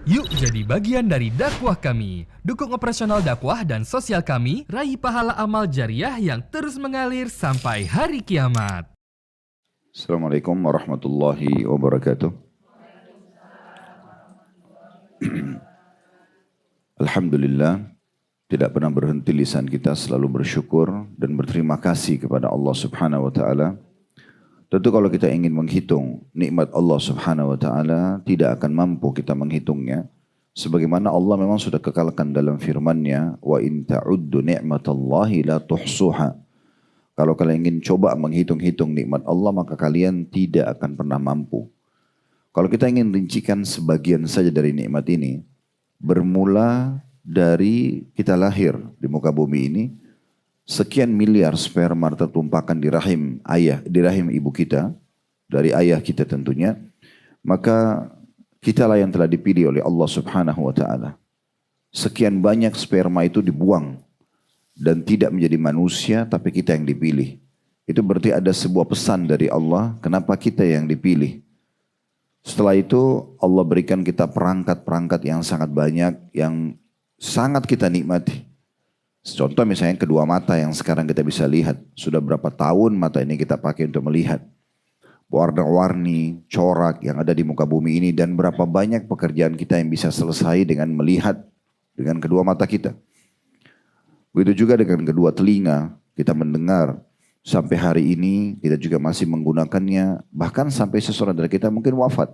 Yuk jadi bagian dari dakwah kami. Dukung operasional dakwah dan sosial kami, raih pahala amal jariah yang terus mengalir sampai hari kiamat. Assalamualaikum warahmatullahi wabarakatuh. Alhamdulillah, tidak pernah berhenti lisan kita selalu bersyukur dan berterima kasih kepada Allah Subhanahu wa taala. Tentu kalau kita ingin menghitung nikmat Allah Subhanahu wa taala, tidak akan mampu kita menghitungnya. Sebagaimana Allah memang sudah kekalkan dalam firman-Nya, "Wa in ta'uddu ni'matallahi la tuhsuha." Kalau kalian ingin coba menghitung-hitung nikmat Allah, maka kalian tidak akan pernah mampu. Kalau kita ingin rincikan sebagian saja dari nikmat ini, bermula dari kita lahir di muka bumi ini, sekian miliar sperma tertumpahkan di rahim ayah, di rahim ibu kita, dari ayah kita tentunya, maka kitalah yang telah dipilih oleh Allah Subhanahu wa taala. Sekian banyak sperma itu dibuang dan tidak menjadi manusia, tapi kita yang dipilih. Itu berarti ada sebuah pesan dari Allah, kenapa kita yang dipilih. Setelah itu Allah berikan kita perangkat-perangkat yang sangat banyak, yang sangat kita nikmati. Contoh misalnya kedua mata yang sekarang kita bisa lihat. Sudah berapa tahun mata ini kita pakai untuk melihat. Warna-warni, corak yang ada di muka bumi ini, dan berapa banyak pekerjaan kita yang bisa selesai dengan melihat dengan kedua mata kita. Begitu juga dengan kedua telinga, kita mendengar. Sampai hari ini kita juga masih menggunakannya, bahkan sampai seseorang dari kita mungkin wafat.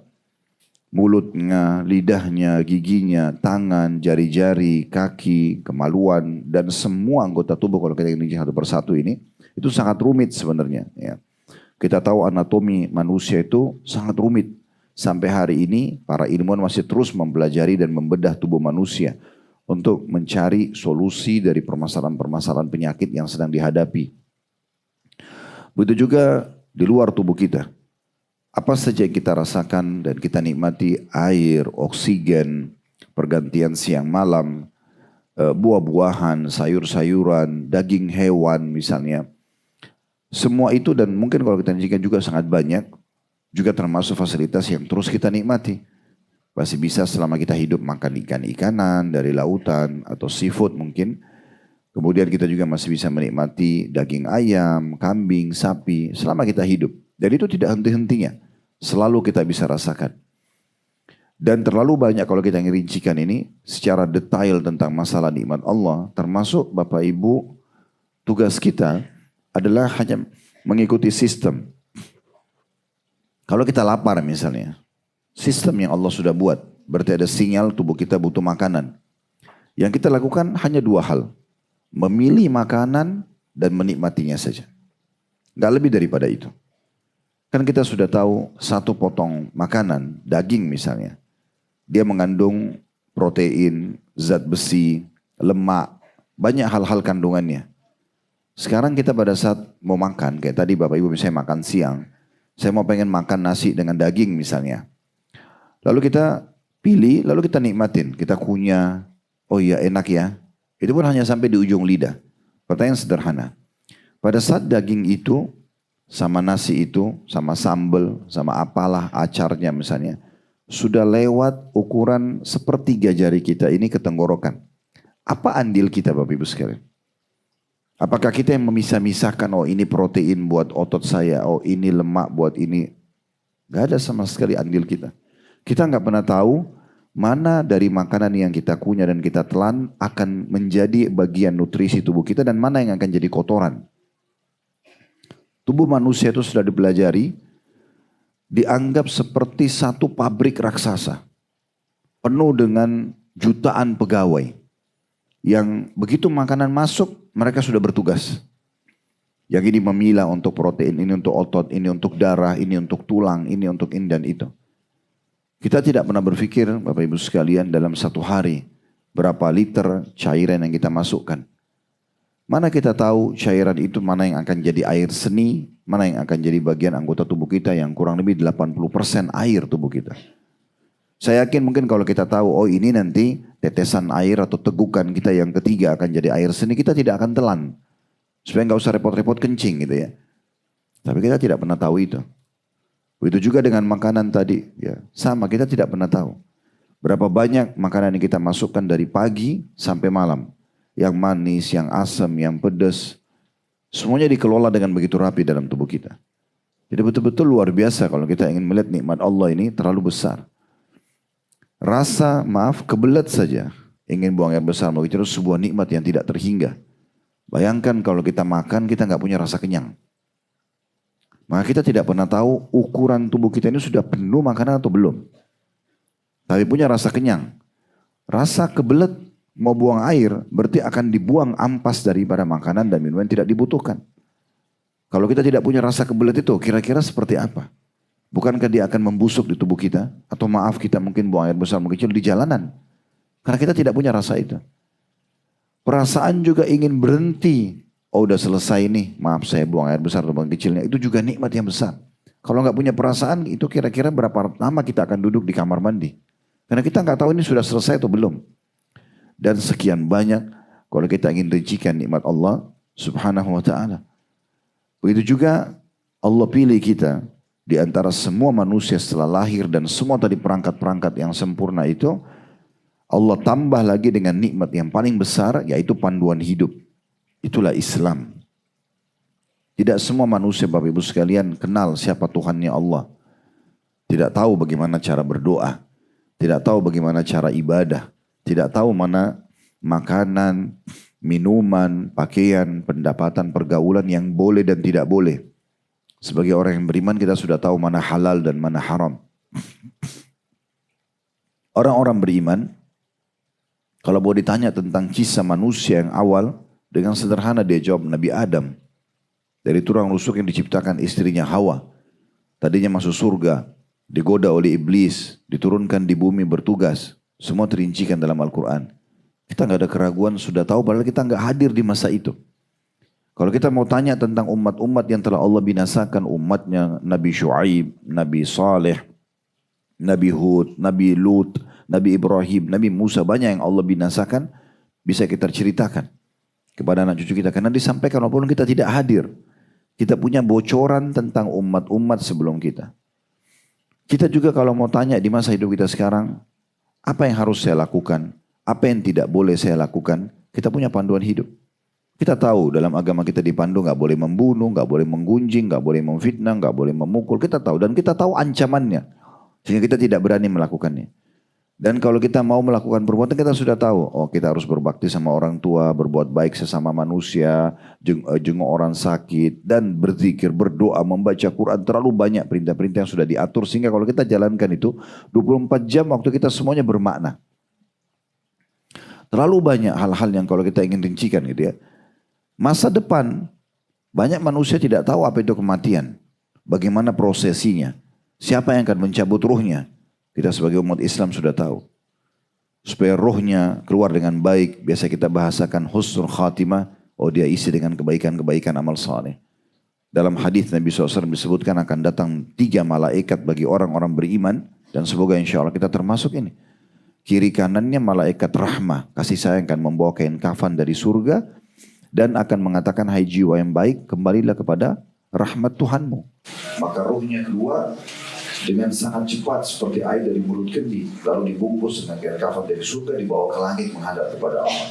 Mulutnya, lidahnya, giginya, tangan, jari-jari, kaki, kemaluan, dan semua anggota tubuh kalau kita ingin satu persatu ini, itu sangat rumit sebenarnya. Ya. Kita tahu anatomi manusia itu sangat rumit. Sampai hari ini para ilmuwan masih terus mempelajari dan membedah tubuh manusia untuk mencari solusi dari permasalahan-permasalahan penyakit yang sedang dihadapi. Begitu juga di luar tubuh kita. Apa saja yang kita rasakan dan kita nikmati, air, oksigen, pergantian siang malam, buah-buahan, sayur-sayuran, daging hewan misalnya. Semua itu dan mungkin kalau kita rincikan juga sangat banyak, juga termasuk fasilitas yang terus kita nikmati. Masih bisa selama kita hidup makan ikan-ikanan dari lautan atau seafood mungkin. Kemudian kita juga masih bisa menikmati daging ayam, kambing, sapi selama kita hidup. Dan itu tidak henti-hentinya. Selalu kita bisa rasakan. Dan terlalu banyak kalau kita ngerincikan ini secara detail tentang masalah nikmat Allah. Termasuk Bapak Ibu, tugas kita adalah hanya mengikuti sistem. Kalau kita lapar misalnya, sistem yang Allah sudah buat. Berarti ada sinyal tubuh kita butuh makanan. Yang kita lakukan hanya dua hal. Memilih makanan dan menikmatinya saja. Gak lebih daripada itu. Kan kita sudah tahu satu potong makanan, daging misalnya. Dia mengandung protein, zat besi, lemak, banyak hal-hal kandungannya. Sekarang kita pada saat mau makan, kayak tadi Bapak Ibu misalnya makan siang. Saya mau pengen makan nasi dengan daging misalnya. Lalu kita pilih, lalu kita nikmatin, kita kunyah. Oh iya enak ya. Itu pun hanya sampai di ujung lidah. Pertanyaan sederhana. Pada saat daging itu, sama nasi itu, sama sambal, sama apalah acarnya misalnya, sudah lewat ukuran sepertiga jari kita ini ke tenggorokan. Apa andil kita Bapak Ibu sekalian? Apakah kita yang memisah-misahkan, oh ini protein buat otot saya, oh ini lemak buat ini. Gak ada sama sekali andil kita. Kita nggak pernah tahu mana dari makanan yang kita kunyah dan kita telan akan menjadi bagian nutrisi tubuh kita dan mana yang akan jadi kotoran. Tubuh manusia itu sudah dipelajari, dianggap seperti satu pabrik raksasa. Penuh dengan jutaan pegawai. Yang begitu makanan masuk, mereka sudah bertugas. Yang ini memilah untuk protein, ini untuk otot, ini untuk darah, ini untuk tulang, ini untuk ini dan itu. Kita tidak pernah berpikir, Bapak Ibu sekalian, dalam satu hari berapa liter cairan yang kita masukkan. Mana kita tahu cairan itu mana yang akan jadi air seni, mana yang akan jadi bagian anggota tubuh kita yang kurang lebih 80% air tubuh kita. Saya yakin mungkin kalau kita tahu, oh ini nanti tetesan air atau tegukan kita yang ketiga akan jadi air seni, kita tidak akan telan. Supaya nggak usah repot-repot kencing gitu ya. Tapi kita tidak pernah tahu itu. Begitu juga dengan makanan tadi, ya sama kita tidak pernah tahu. Berapa banyak makanan yang kita masukkan dari pagi sampai malam. Yang manis, yang asam, yang pedas. Semuanya dikelola dengan begitu rapi dalam tubuh kita. Jadi betul-betul luar biasa kalau kita ingin melihat nikmat Allah ini terlalu besar. Rasa, kebelet saja. Ingin buang air besar, begitu sebuah nikmat yang tidak terhingga. Bayangkan kalau kita makan, kita nggak punya rasa kenyang. Maka kita tidak pernah tahu ukuran tubuh kita ini sudah penuh makanan atau belum. Tapi punya rasa kenyang. Rasa kebelet mau buang air berarti akan dibuang ampas daripada makanan dan minuman yang tidak dibutuhkan. Kalau kita tidak punya rasa kebelet itu kira-kira seperti apa? Bukankah dia akan membusuk di tubuh kita? Atau kita mungkin buang air besar mungkin kecil di jalanan. Karena kita tidak punya rasa itu. Perasaan juga ingin berhenti. Oh udah selesai nih, saya buang air besar atau buang kecilnya. Itu juga nikmat yang besar. Kalau nggak punya perasaan itu kira-kira berapa lama kita akan duduk di kamar mandi. Karena kita nggak tahu ini sudah selesai atau belum. Dan sekian banyak kalau kita ingin rincikan nikmat Allah subhanahu wa ta'ala. Begitu juga Allah pilih kita di antara semua manusia setelah lahir dan semua tadi perangkat-perangkat yang sempurna itu. Allah tambah lagi dengan nikmat yang paling besar yaitu panduan hidup. Itulah Islam. Tidak semua manusia Bapak Ibu sekalian kenal siapa Tuhannya Allah. Tidak tahu bagaimana cara berdoa. Tidak tahu bagaimana cara ibadah. Tidak tahu mana makanan, minuman, pakaian, pendapatan, pergaulan yang boleh dan tidak boleh. Sebagai orang yang beriman kita sudah tahu mana halal dan mana haram. Orang-orang beriman, kalau mau ditanya tentang kisah manusia yang awal, dengan sederhana dia jawab Nabi Adam. Dari tulang rusuk yang diciptakan istrinya Hawa. Tadinya masuk surga, digoda oleh iblis, diturunkan di bumi bertugas. Semua terincikan dalam Al-Quran. Kita nggak ada keraguan, sudah tahu padahal kita nggak hadir di masa itu. Kalau kita mau tanya tentang umat-umat yang telah Allah binasakan, umatnya Nabi Shu'aib, Nabi Saleh, Nabi Hud, Nabi Lut, Nabi Ibrahim, Nabi Musa, banyak yang Allah binasakan, bisa kita ceritakan kepada anak cucu kita. Karena disampaikan walaupun kita tidak hadir. Kita punya bocoran tentang umat-umat sebelum kita. Kita juga kalau mau tanya di masa hidup kita sekarang, apa yang harus saya lakukan? Apa yang tidak boleh saya lakukan? Kita punya panduan hidup. Kita tahu dalam agama kita dipandu nggak boleh membunuh, nggak boleh menggunjing, nggak boleh memfitnah, nggak boleh memukul. Kita tahu dan kita tahu ancamannya. Sehingga kita tidak berani melakukannya. Dan kalau kita mau melakukan perbuatan kita sudah tahu. Oh kita harus berbakti sama orang tua, berbuat baik sesama manusia, jenguk orang sakit. Dan berzikir, berdoa, membaca Quran. Terlalu banyak perintah-perintah yang sudah diatur. Sehingga kalau kita jalankan itu 24 jam waktu kita semuanya bermakna. Terlalu banyak hal-hal yang kalau kita ingin rincikan gitu ya. Masa depan banyak manusia tidak tahu apa itu kematian. Bagaimana prosesinya. Siapa yang akan mencabut ruhnya. Kita sebagai umat Islam sudah tahu. Supaya rohnya keluar dengan baik. Biasa kita bahasakan husnul khatimah. Oh dia isi dengan kebaikan-kebaikan amal saleh. Dalam hadis Nabi SAW disebutkan akan datang 3 malaikat bagi orang-orang beriman. Dan semoga insya Allah kita termasuk ini. Kiri kanannya malaikat rahmah. Kasih sayang akan membawa kain kafan dari surga. Dan akan mengatakan hai jiwa yang baik. Kembalilah kepada rahmat Tuhanmu. Maka rohnya keluar. Dengan sangat cepat seperti air dari mulut kendi. Lalu dibungkus dengan kain kafan dari surga dibawa ke langit menghadap kepada Allah.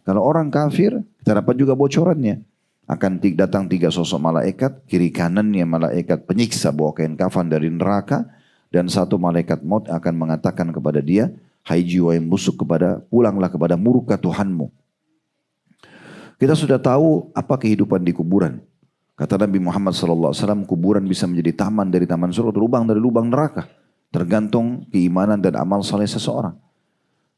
Kalau orang kafir, kita dapat juga bocorannya. Akan datang 3 sosok malaikat. Kiri kanannya malaikat penyiksa bawa kain kafan dari neraka. Dan 1 malaikat maut akan mengatakan kepada dia, hai jiwa yang busuk pulanglah kepada murka Tuhanmu. Kita sudah tahu apa kehidupan di kuburan. Kata Nabi Muhammad SAW, kuburan bisa menjadi taman dari taman surga, lubang dari lubang neraka. Tergantung keimanan dan amal saleh seseorang.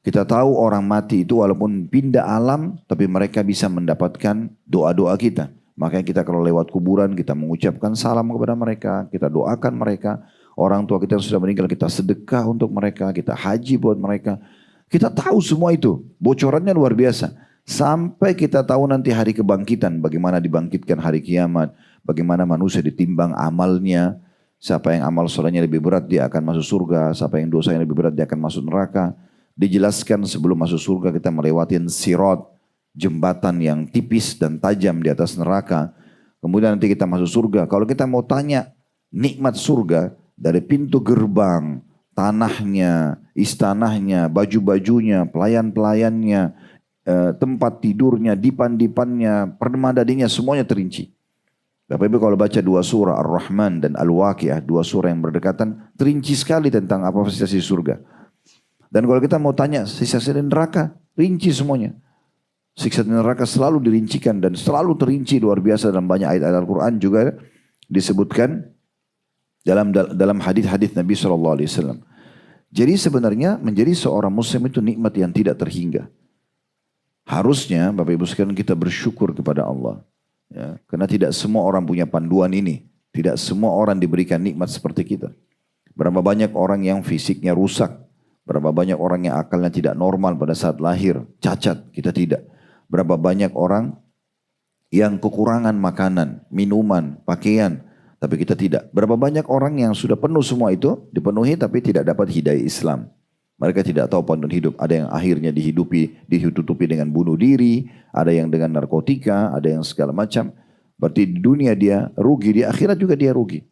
Kita tahu orang mati itu walaupun pindah alam, tapi mereka bisa mendapatkan doa-doa kita. Makanya kita kalau lewat kuburan, kita mengucapkan salam kepada mereka, kita doakan mereka. Orang tua kita yang sudah meninggal, kita sedekah untuk mereka, kita haji buat mereka. Kita tahu semua itu, bocorannya luar biasa. Sampai kita tahu nanti hari kebangkitan, bagaimana dibangkitkan hari kiamat, bagaimana manusia ditimbang amalnya, siapa yang amal solehnya lebih berat dia akan masuk surga, siapa yang dosanya lebih berat dia akan masuk neraka. Dijelaskan sebelum masuk surga kita melewati sirat, jembatan yang tipis dan tajam di atas neraka. Kemudian nanti kita masuk surga. Kalau kita mau tanya nikmat surga dari pintu gerbang, tanahnya, istanahnya, baju-bajunya, pelayan-pelayannya, tempat tidurnya, dipan-dipannya, permadaninya, semuanya terinci. Bapak Ibu kalau baca dua surah Ar-Rahman dan Al-Waqiah, dua surah yang berdekatan, terinci sekali tentang apa sisa surga. Dan kalau kita mau tanya sisa neraka, rinci semuanya. Siksa neraka selalu dirincikan dan selalu terinci luar biasa dalam banyak ayat-ayat Al-Quran juga disebutkan dalam hadis-hadis Nabi SAW. Jadi sebenarnya menjadi seorang muslim itu nikmat yang tidak terhingga. Harusnya Bapak Ibu sekalian kita bersyukur kepada Allah. Ya, karena tidak semua orang punya panduan ini. Tidak semua orang diberikan nikmat seperti kita. Berapa banyak orang yang fisiknya rusak. Berapa banyak orang yang akalnya tidak normal pada saat lahir. Cacat, kita tidak. Berapa banyak orang yang kekurangan makanan, minuman, pakaian. Tapi kita tidak. Berapa banyak orang yang sudah penuh semua itu, dipenuhi tapi tidak dapat hidayah Islam. Mereka tidak tahu panduan hidup. Ada yang akhirnya ditutupi dengan bunuh diri, ada yang dengan narkotika, ada yang segala macam. Berarti di dunia dia rugi, di akhirat juga dia rugi.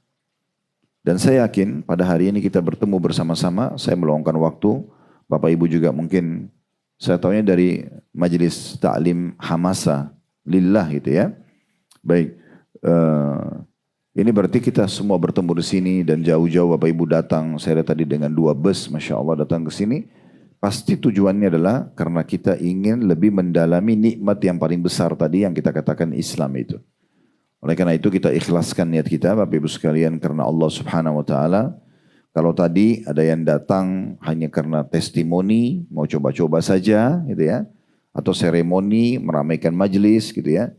Dan saya yakin pada hari ini kita bertemu bersama-sama, saya meluangkan waktu, Bapak Ibu juga mungkin, saya tahunya dari majelis ta'lim Hamasa, lillah gitu ya. Baik, ini berarti kita semua bertemu di sini dan jauh-jauh Bapak Ibu datang. Saya lihat tadi dengan 2 bus, Masya Allah datang ke sini. Pasti tujuannya adalah karena kita ingin lebih mendalami nikmat yang paling besar tadi yang kita katakan Islam itu. Oleh karena itu kita ikhlaskan niat kita Bapak Ibu sekalian karena Allah Subhanahu Wa Taala. Kalau tadi ada yang datang hanya karena testimoni, mau coba-coba saja gitu ya. Atau seremoni, meramaikan majelis gitu ya.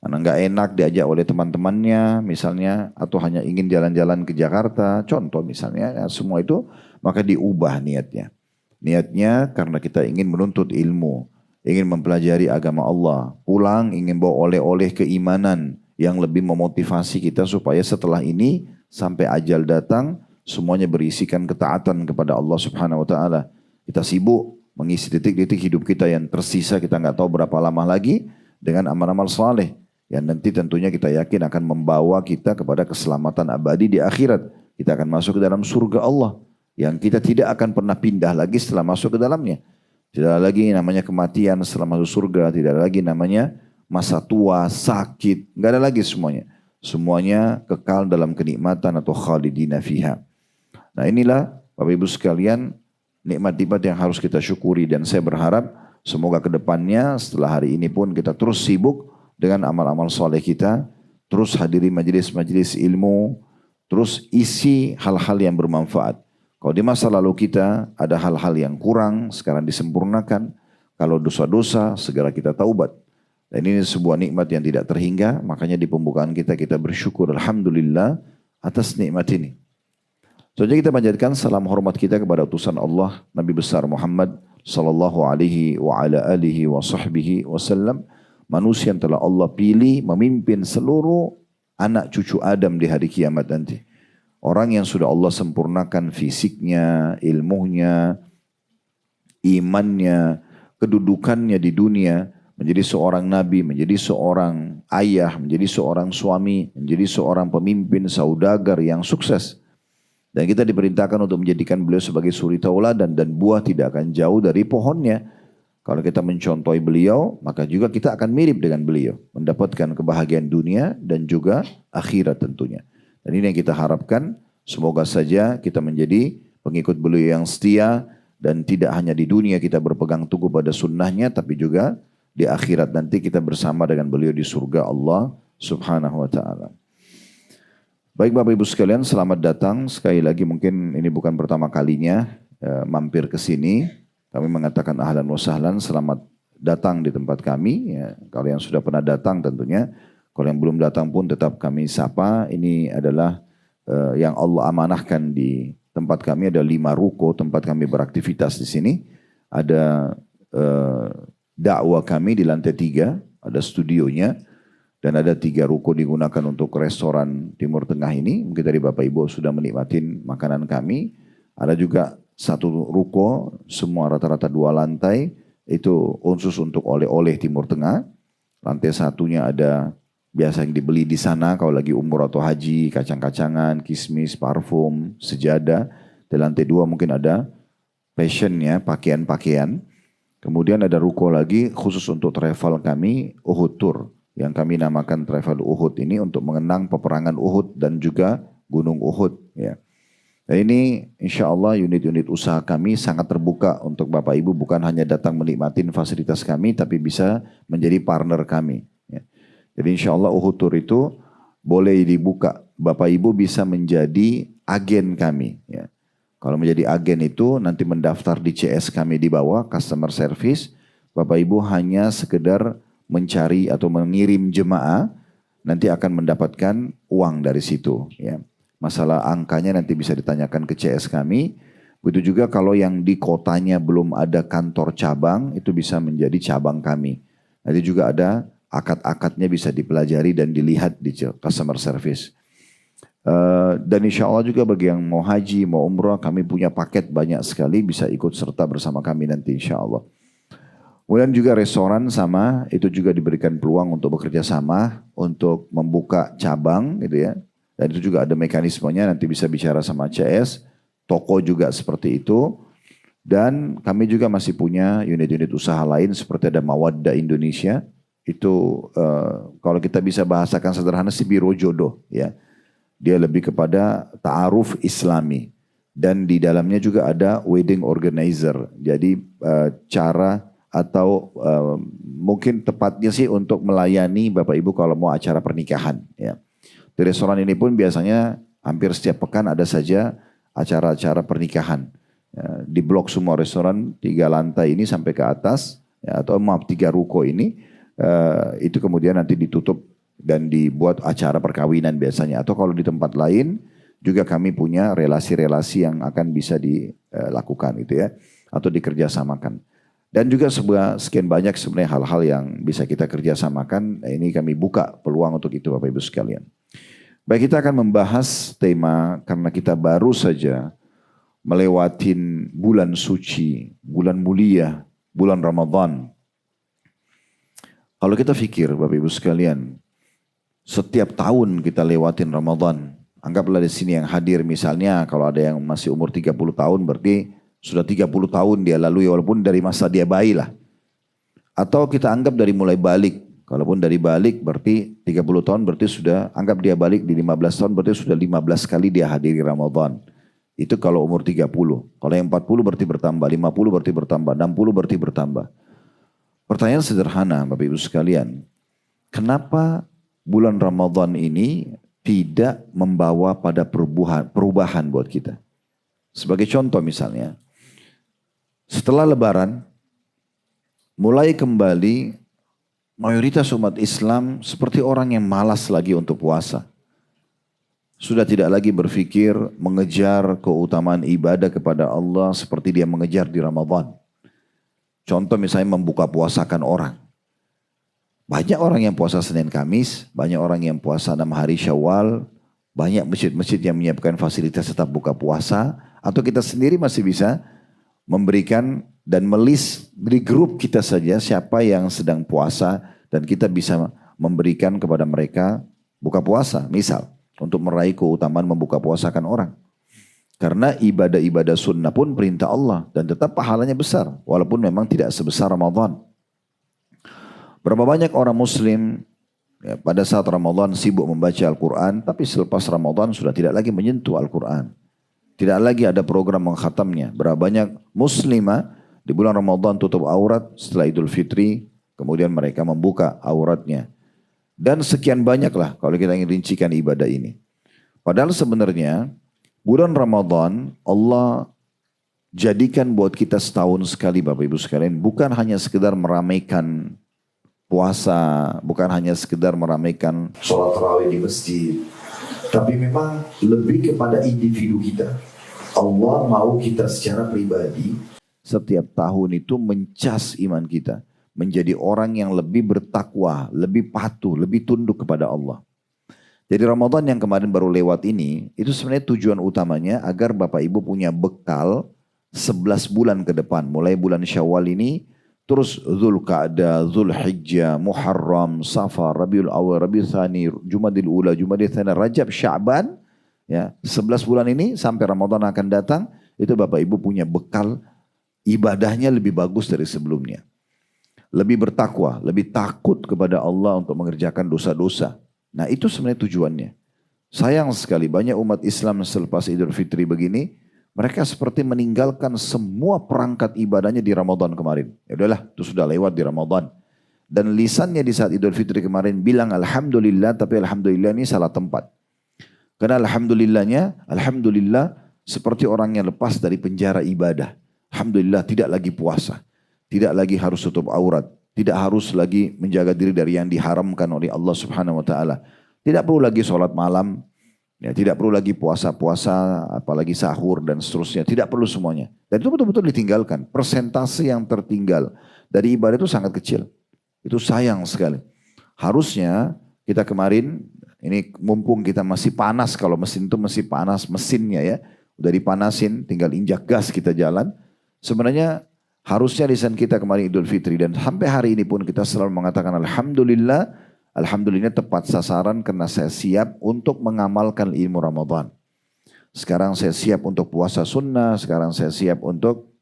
Karena nggak enak diajak oleh teman-temannya misalnya, atau hanya ingin jalan-jalan ke Jakarta, contoh misalnya, ya, semua itu maka diubah niatnya. Niatnya karena kita ingin menuntut ilmu, ingin mempelajari agama Allah, pulang ingin bawa oleh-oleh keimanan yang lebih memotivasi kita supaya setelah ini sampai ajal datang semuanya berisikan ketaatan kepada Allah Subhanahu Wa Taala. Kita sibuk mengisi detik-detik hidup kita yang tersisa, kita nggak tahu berapa lama lagi dengan amal-amal saleh. Yang nanti tentunya kita yakin akan membawa kita kepada keselamatan abadi di akhirat. Kita akan masuk ke dalam surga Allah. Yang kita tidak akan pernah pindah lagi setelah masuk ke dalamnya. Tidak ada lagi namanya kematian setelah masuk surga. Tidak ada lagi namanya masa tua, sakit. Tidak ada lagi semuanya. Semuanya kekal dalam kenikmatan atau khalidina fiha. Nah inilah Bapak Ibu sekalian nikmat-nikmat yang harus kita syukuri. Dan saya berharap semoga ke depannya setelah hari ini pun kita terus sibuk dengan amal-amal soleh kita, terus hadiri majelis-majelis ilmu, terus isi hal-hal yang bermanfaat. Kalau di masa lalu kita ada hal-hal yang kurang, sekarang disempurnakan. Kalau dosa-dosa, segera kita taubat. Dan ini sebuah nikmat yang tidak terhingga, makanya di pembukaan kita bersyukur Alhamdulillah atas nikmat ini. Selanjutnya kita panjatkan salam hormat kita kepada utusan Allah, Nabi besar Muhammad sallallahu alaihi wa ala alihi wa sahbihi wasallam. Manusia yang telah Allah pilih memimpin seluruh anak cucu Adam di hari kiamat nanti. Orang yang sudah Allah sempurnakan fisiknya, ilmunya, imannya, kedudukannya di dunia. Menjadi seorang nabi, menjadi seorang ayah, menjadi seorang suami, menjadi seorang pemimpin, saudagar yang sukses. Dan kita diperintahkan untuk menjadikan beliau sebagai suri tauladan dan buah tidak akan jauh dari pohonnya. Kalau kita mencontohi beliau, maka juga kita akan mirip dengan beliau. Mendapatkan kebahagiaan dunia dan juga akhirat tentunya. Dan ini yang kita harapkan. Semoga saja kita menjadi pengikut beliau yang setia. Dan tidak hanya di dunia kita berpegang teguh pada sunnahnya. Tapi juga di akhirat nanti kita bersama dengan beliau di surga Allah Subhanahu Wa Taala. Baik Bapak Ibu sekalian, selamat datang. Sekali lagi mungkin ini bukan pertama kalinya mampir ke sini. Kami mengatakan ahlan wa sahlan, selamat datang di tempat kami. Ya, kalau yang sudah pernah datang tentunya, kalau yang belum datang pun tetap kami sapa. Ini adalah yang Allah amanahkan di tempat kami. Ada 5 ruko tempat kami beraktivitas di sini. Ada dakwah kami di lantai 3, ada studionya. Dan ada 3 ruko digunakan untuk restoran Timur Tengah ini. Mungkin tadi Bapak Ibu sudah menikmatin makanan kami. Ada juga 1 ruko, semua rata-rata 2 lantai, itu khusus untuk oleh-oleh Timur Tengah. Lantai 1-nya ada biasa yang dibeli di sana kalau lagi umroh atau haji, kacang-kacangan, kismis, parfum, sejadah. Di lantai 2 mungkin ada fashionnya, pakaian-pakaian. Kemudian ada ruko lagi khusus untuk travel kami, Uhud Tour. Yang kami namakan Travel Uhud ini untuk mengenang peperangan Uhud dan juga Gunung Uhud. Ya. Dan ini insya Allah unit-unit usaha kami sangat terbuka untuk Bapak Ibu. Bukan hanya datang menikmatin fasilitas kami, tapi bisa menjadi partner kami. Ya. Jadi insya Allah Uhud Tour itu boleh dibuka. Bapak Ibu bisa menjadi agen kami. Ya. Kalau menjadi agen itu nanti mendaftar di CS kami di bawah, customer service. Bapak Ibu hanya sekedar mencari atau mengirim jemaah, nanti akan mendapatkan uang dari situ. Ya. Masalah angkanya nanti bisa ditanyakan ke CS kami. Begitu juga kalau yang di kotanya belum ada kantor cabang, itu bisa menjadi cabang kami. Nanti juga ada akad-akadnya bisa dipelajari dan dilihat di customer service. Dan insya Allah juga bagi yang mau haji, mau umrah, kami punya paket banyak sekali, bisa ikut serta bersama kami nanti insya Allah. Kemudian juga restoran sama, itu juga diberikan peluang untuk bekerja sama, untuk membuka cabang gitu ya. Dan itu juga ada mekanismenya, nanti bisa bicara sama CS, toko juga seperti itu. Dan kami juga masih punya unit-unit usaha lain seperti ada Mawaddah Indonesia, itu kalau kita bisa bahasakan sederhana sih biro jodoh ya. Dia lebih kepada ta'aruf islami. Dan di dalamnya juga ada wedding organizer. Jadi cara atau mungkin tepatnya sih untuk melayani Bapak Ibu kalau mau acara pernikahan. Ya. Di restoran ini pun biasanya hampir setiap pekan ada saja acara-acara pernikahan. Ya, di blok semua restoran 3 lantai ini sampai ke atas. Ya, atau maaf 3 ruko ini. Itu kemudian nanti ditutup dan dibuat acara perkawinan biasanya. Atau kalau di tempat lain juga kami punya relasi-relasi yang akan bisa dilakukan gitu ya. Atau dikerjasamakan. Dan juga sekian banyak sebenarnya hal-hal yang bisa kita kerjasamakan. Ini kami buka peluang untuk itu Bapak Ibu sekalian. Baik, kita akan membahas tema karena kita baru saja melewatin bulan suci, bulan mulia, bulan Ramadan. Kalau kita pikir Bapak Ibu sekalian, setiap tahun kita lewatin Ramadan. Anggaplah di sini yang hadir misalnya kalau ada yang masih umur 30 tahun berarti sudah 30 tahun dia lalui walaupun dari masa dia bayi lah. Atau kita anggap dari mulai balik. Kalaupun dari balik berarti 30 tahun berarti sudah anggap dia balik di 15 tahun berarti sudah 15 kali dia hadiri Ramadan. Itu kalau umur 30. Kalau yang 40 berarti bertambah, 50 berarti bertambah, 60 berarti bertambah. Pertanyaan sederhana Bapak Ibu sekalian. Kenapa bulan Ramadan ini tidak membawa pada perubahan buat kita. Sebagai contoh misalnya, setelah Lebaran, mulai kembali mayoritas umat Islam seperti orang yang malas lagi untuk puasa. Sudah tidak lagi berpikir mengejar keutamaan ibadah kepada Allah seperti dia mengejar di Ramadan. Contoh misalnya membuka puasakan orang. Banyak orang yang puasa Senin Kamis, banyak orang yang puasa 6 hari Syawal, banyak masjid-masjid yang menyiapkan fasilitas tetap buka puasa, atau kita sendiri masih bisa memberikan dan melis di grup kita saja siapa yang sedang puasa dan kita bisa memberikan kepada mereka buka puasa, misal untuk meraih keutamaan membuka puasakan orang. Karena ibadah-ibadah sunnah pun perintah Allah dan tetap pahalanya besar, walaupun memang tidak sebesar Ramadan. Berapa banyak orang muslim ya, pada saat Ramadan sibuk membaca Al-Quran, tapi selepas Ramadan sudah tidak lagi menyentuh Al-Quran. Tidak lagi ada program mengkhatamnya. Berapa banyak muslimah di bulan Ramadan tutup aurat, setelah Idul Fitri, kemudian mereka membuka auratnya. Dan sekian banyaklah kalau kita ingin rincikan ibadah ini. Padahal sebenarnya bulan Ramadan Allah jadikan buat kita setahun sekali Bapak Ibu sekalian. Bukan hanya sekedar meramaikan puasa, bukan hanya sekedar meramaikan sholat tarawih di masjid, tapi memang lebih kepada individu kita. Allah mau kita secara pribadi setiap tahun itu mencas iman kita, menjadi orang yang lebih bertakwa, lebih patuh, lebih tunduk kepada Allah. Jadi Ramadan yang kemarin baru lewat ini, itu sebenarnya tujuan utamanya agar Bapak Ibu punya bekal 11 bulan ke depan, mulai bulan Syawal ini, terus Dzulqa'dah, Dzulhijjah, Muharram, Safar, Rabiul Awal, Rabiul Tsani, Jumadil Ula, Jumadil Tsani, Rajab, Sya'ban. Ya, 11 bulan ini sampai Ramadan akan datang. itu Bapak Ibu punya bekal ibadahnya lebih bagus dari sebelumnya. Lebih bertakwa, lebih takut kepada Allah untuk mengerjakan dosa-dosa. Nah itu sebenarnya tujuannya. Sayang sekali banyak umat Islam selepas Idul Fitri begini, mereka seperti meninggalkan semua perangkat ibadahnya di Ramadan kemarin. Ya udahlah, itu sudah lewat di Ramadan. Dan lisannya di saat Idul Fitri kemarin bilang Alhamdulillah, tapi Alhamdulillah ini salah tempat. Karena Alhamdulillah seperti orang yang lepas dari penjara ibadah. Alhamdulillah tidak lagi puasa. Tidak lagi harus tutup aurat. Tidak harus lagi menjaga diri dari yang diharamkan oleh Allah Subhanahu wa taala. Tidak perlu lagi sholat malam. Ya, tidak perlu lagi puasa-puasa, apalagi sahur dan seterusnya. Tidak perlu semuanya. Dan itu betul-betul ditinggalkan. Persentase yang tertinggal dari ibadah itu sangat kecil. Itu sayang sekali. Harusnya kita kemarin, ini mumpung kita masih panas, kalau mesin itu masih panas mesinnya ya. Udah dipanasin, tinggal injak gas kita jalan. Sebenarnya harusnya lisan kita kemarin Idul Fitri dan sampai hari ini pun kita selalu mengatakan Alhamdulillah. Alhamdulillah tepat sasaran karena saya siap untuk mengamalkan ilmu Ramadan. Sekarang saya siap untuk puasa sunnah, sekarang saya siap untuk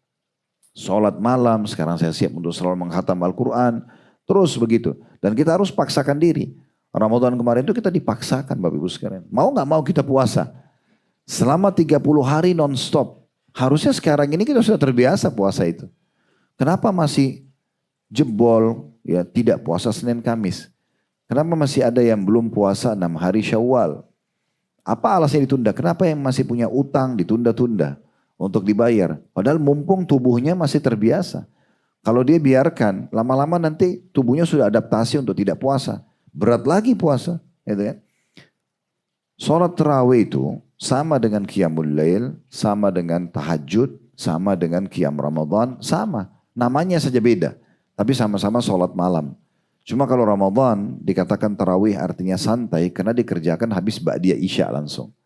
sholat malam, sekarang saya siap untuk selalu menghatam Al-Quran. Terus begitu. Dan kita harus paksakan diri. Ramadan kemarin itu kita dipaksakan Bapak Ibu sekalian. Mau gak mau kita puasa. Selama 30 hari non-stop. Harusnya sekarang ini kita sudah terbiasa puasa itu. Kenapa masih jebol ya tidak puasa Senin Kamis? Kenapa masih ada yang belum puasa 6 hari Syawal? Apa alasannya ditunda? Kenapa yang masih punya utang ditunda-tunda untuk dibayar? Padahal mumpung tubuhnya masih terbiasa. Kalau dia biarkan, lama-lama nanti tubuhnya sudah adaptasi untuk tidak puasa. Berat lagi puasa. Gitu kan? Sholat tarawih itu sama dengan qiyamul lail, sama dengan tahajud, sama dengan qiyam Ramadan, sama. Namanya saja beda. Tapi sama-sama sholat malam. Cuma kalau Ramadan dikatakan tarawih artinya santai karena dikerjakan habis ba'diyah isya langsung.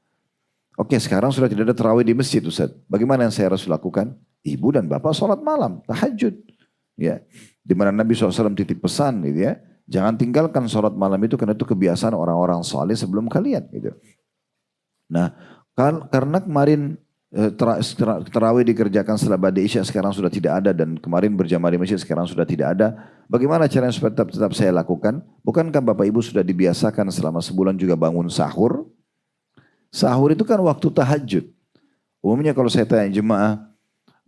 Oke, sekarang sudah tidak ada tarawih di masjid Ustaz. Bagaimana yang saya harus lakukan? Ibu dan bapak sholat malam, tahajud. Ya, di mana Nabi SAW titip pesan gitu ya. Jangan tinggalkan sholat malam itu karena itu kebiasaan orang-orang saleh sebelum kalian. Gitu. Nah, karena kemarin tarawih dikerjakan setelah ba'diyah isya sekarang sudah tidak ada dan kemarin berjamaah di masjid sekarang sudah tidak ada. Bagaimana caranya supaya tetap saya lakukan? Bukankah Bapak Ibu sudah dibiasakan selama sebulan juga bangun sahur? Sahur itu kan waktu tahajud. Umumnya kalau saya tanya jemaah,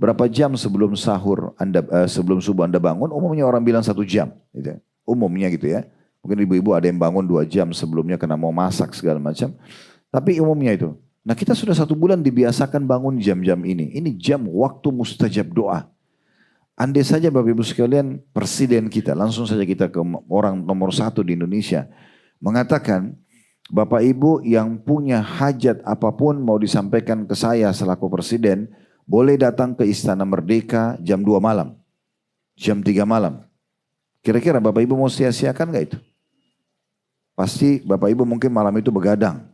berapa jam sebelum sahur sebelum subuh Anda bangun? Umumnya orang bilang 1 jam. Gitu. Umumnya gitu ya. Mungkin ibu-ibu ada yang bangun 2 jam sebelumnya karena mau masak segala macam. Tapi umumnya itu. Nah kita sudah 1 bulan dibiasakan bangun jam-jam ini. Ini jam waktu mustajab doa. Andai saja Bapak Ibu sekalian presiden kita, langsung saja kita ke orang nomor 1 di Indonesia. Mengatakan Bapak Ibu yang punya hajat apapun mau disampaikan ke saya selaku presiden. Boleh datang ke Istana Merdeka jam 2 malam. Jam 3 malam. Kira-kira Bapak Ibu mau sia-siakan gak itu? Pasti Bapak Ibu mungkin malam itu begadang.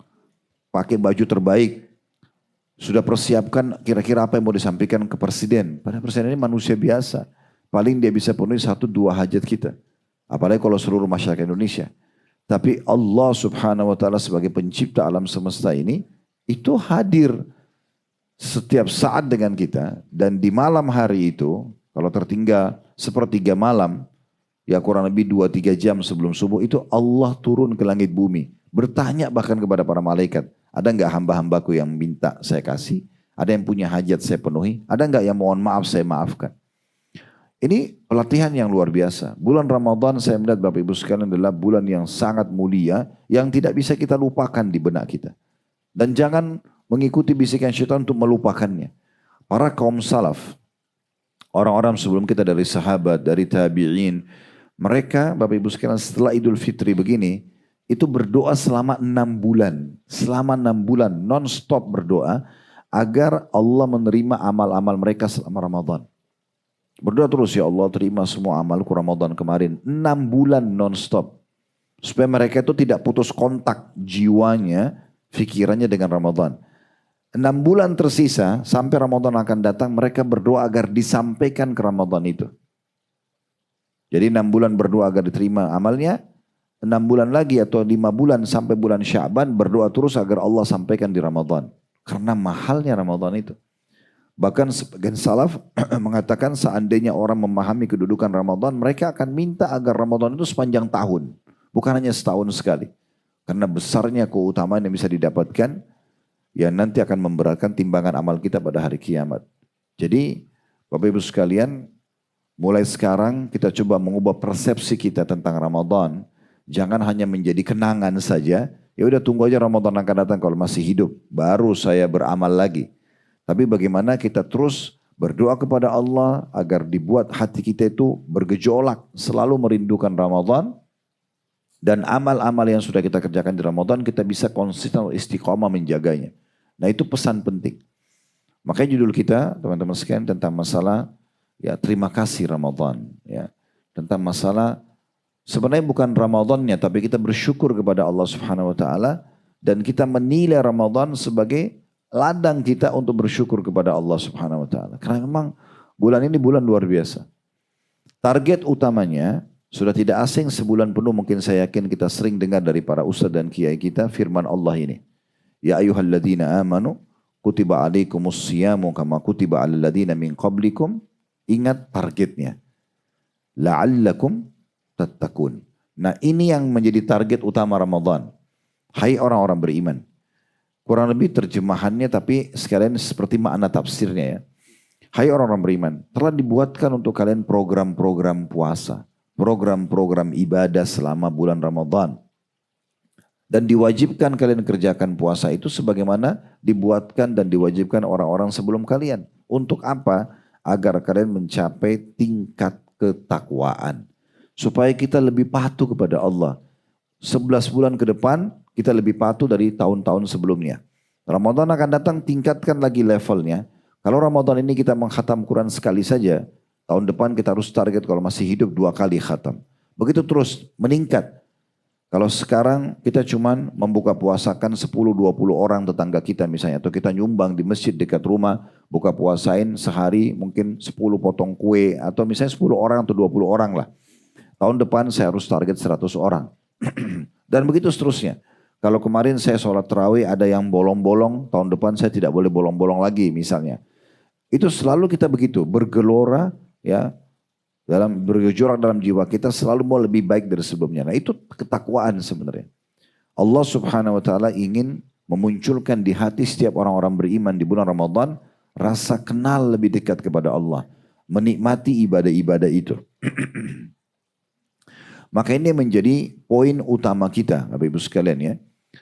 Pakai baju terbaik, sudah persiapkan kira-kira apa yang mau disampaikan ke presiden. Padahal presiden ini manusia biasa, paling dia bisa penuhi 1-2 hajat kita. Apalagi kalau seluruh masyarakat Indonesia. Tapi Allah Subhanahu wa taala sebagai pencipta alam semesta ini, itu hadir setiap saat dengan kita. Dan di malam hari itu, kalau tertinggal sepertiga malam, ya kurang lebih 2-3 jam sebelum subuh, itu Allah turun ke langit bumi. Bertanya bahkan kepada para malaikat, ada enggak hamba-hambaku yang minta saya kasih? Ada yang punya hajat saya penuhi? Ada enggak yang mohon maaf saya maafkan? Ini pelatihan yang luar biasa. Bulan Ramadan saya melihat Bapak Ibu sekalian adalah bulan yang sangat mulia, yang tidak bisa kita lupakan di benak kita. Dan jangan mengikuti bisikan syaitan untuk melupakannya. Para kaum salaf, orang-orang sebelum kita dari sahabat, dari tabi'in, mereka Bapak Ibu sekalian setelah Idul Fitri begini, itu berdoa selama 6 bulan. Selama 6 bulan non-stop berdoa agar Allah menerima amal-amal mereka selama Ramadan. Berdoa terus, ya Allah terima semua amalku Ramadan kemarin. 6 bulan non-stop. Supaya mereka itu tidak putus kontak jiwanya, fikirannya dengan Ramadan. 6 bulan tersisa sampai Ramadan akan datang, mereka berdoa agar disampaikan ke Ramadan itu. Jadi 6 bulan berdoa agar diterima amalnya. 6 bulan lagi atau 5 bulan sampai bulan Sya'ban berdoa terus agar Allah sampaikan di Ramadan. Karena mahalnya Ramadan itu. Bahkan sebagian salaf mengatakan seandainya orang memahami kedudukan Ramadan, mereka akan minta agar Ramadan itu sepanjang tahun. Bukan hanya setahun sekali. Karena besarnya keutamaan yang bisa didapatkan, yang nanti akan memberatkan timbangan amal kita pada hari kiamat. Jadi, Bapak Ibu sekalian, mulai sekarang kita coba mengubah persepsi kita tentang Ramadan. Jangan hanya menjadi kenangan saja. Ya udah tunggu aja Ramadan akan datang kalau masih hidup. Baru saya beramal lagi. Tapi bagaimana kita terus berdoa kepada Allah agar dibuat hati kita itu bergejolak. Selalu merindukan Ramadan. Dan amal-amal yang sudah kita kerjakan di Ramadan kita bisa konsisten istiqomah menjaganya. Nah itu pesan penting. Makanya judul kita teman-teman sekalian tentang masalah ya terima kasih Ramadan. Ya, tentang masalah sebenarnya bukan Ramadannya tapi kita bersyukur kepada Allah Subhanahu Wa Taala. Dan kita menilai Ramadan sebagai ladang kita untuk bersyukur kepada Allah Subhanahu Wa Taala. Karena memang bulan ini bulan luar biasa. Target utamanya sudah tidak asing sebulan penuh mungkin saya yakin kita sering dengar dari para ustaz dan kiai kita firman Allah ini. Ya ayyuhalladzina amanu kutiba alaikumus siyamu kama kutiba alal ladzina min qablikum. Ingat targetnya. La'allakum tattaqun. Nah ini yang menjadi target utama Ramadan. Hai orang-orang beriman. Kurang lebih terjemahannya tapi sekalian seperti makna tafsirnya ya. Hai orang-orang beriman, telah dibuatkan untuk kalian program-program puasa, program-program ibadah selama bulan Ramadan. Dan diwajibkan kalian kerjakan puasa itu sebagaimana dibuatkan dan diwajibkan orang-orang sebelum kalian. Untuk apa? Agar kalian mencapai tingkat ketakwaan. Supaya kita lebih patuh kepada Allah. 11 bulan ke depan kita lebih patuh dari tahun-tahun sebelumnya. Ramadan akan datang tingkatkan lagi levelnya. Kalau Ramadan ini kita mengkhatam Quran sekali saja, tahun depan kita harus target kalau masih hidup 2 kali khatam. Begitu terus meningkat. Kalau sekarang kita cuman membuka puasakan 10-20 orang tetangga kita misalnya. Atau kita nyumbang di masjid dekat rumah, buka puasain sehari mungkin 10 potong kue. Atau misalnya 10 orang atau 20 orang lah. Tahun depan saya harus target 100 orang. Dan begitu seterusnya. Kalau kemarin saya sholat tarawih ada yang bolong-bolong, tahun depan saya tidak boleh bolong-bolong lagi misalnya. Itu selalu kita begitu, bergelora ya, bergejolak dalam jiwa kita selalu mau lebih baik dari sebelumnya. Nah itu ketakwaan sebenarnya. Allah Subhanahu Wa Taala ingin memunculkan di hati setiap orang-orang beriman di bulan Ramadan rasa kenal lebih dekat kepada Allah, menikmati ibadah-ibadah itu. Maka ini menjadi poin utama kita, Bapak Ibu sekalian ya.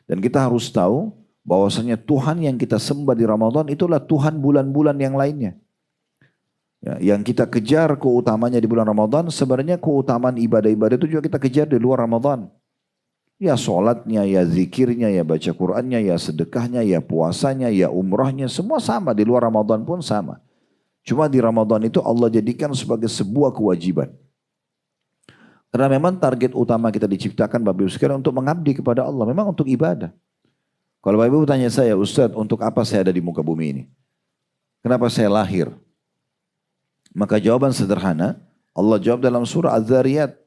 Dan kita harus tahu bahwasanya Tuhan yang kita sembah di Ramadan itulah Tuhan bulan-bulan yang lainnya. Ya, yang kita kejar keutamanya di bulan Ramadan, sebenarnya keutamaan ibadah-ibadah itu juga kita kejar di luar Ramadan. Ya sholatnya, ya zikirnya, ya baca Qur'annya, ya sedekahnya, ya puasanya, ya umrahnya, semua sama di luar Ramadan pun sama. Cuma di Ramadan itu Allah jadikan sebagai sebuah kewajiban. Karena memang target utama kita diciptakan Bapak Ibu sekalian untuk mengabdi kepada Allah. Memang untuk ibadah. Kalau Bapak Ibu tanya saya, Ustaz untuk apa saya ada di muka bumi ini? Kenapa saya lahir? Maka jawaban sederhana, Allah jawab dalam surah Az-Zariyat.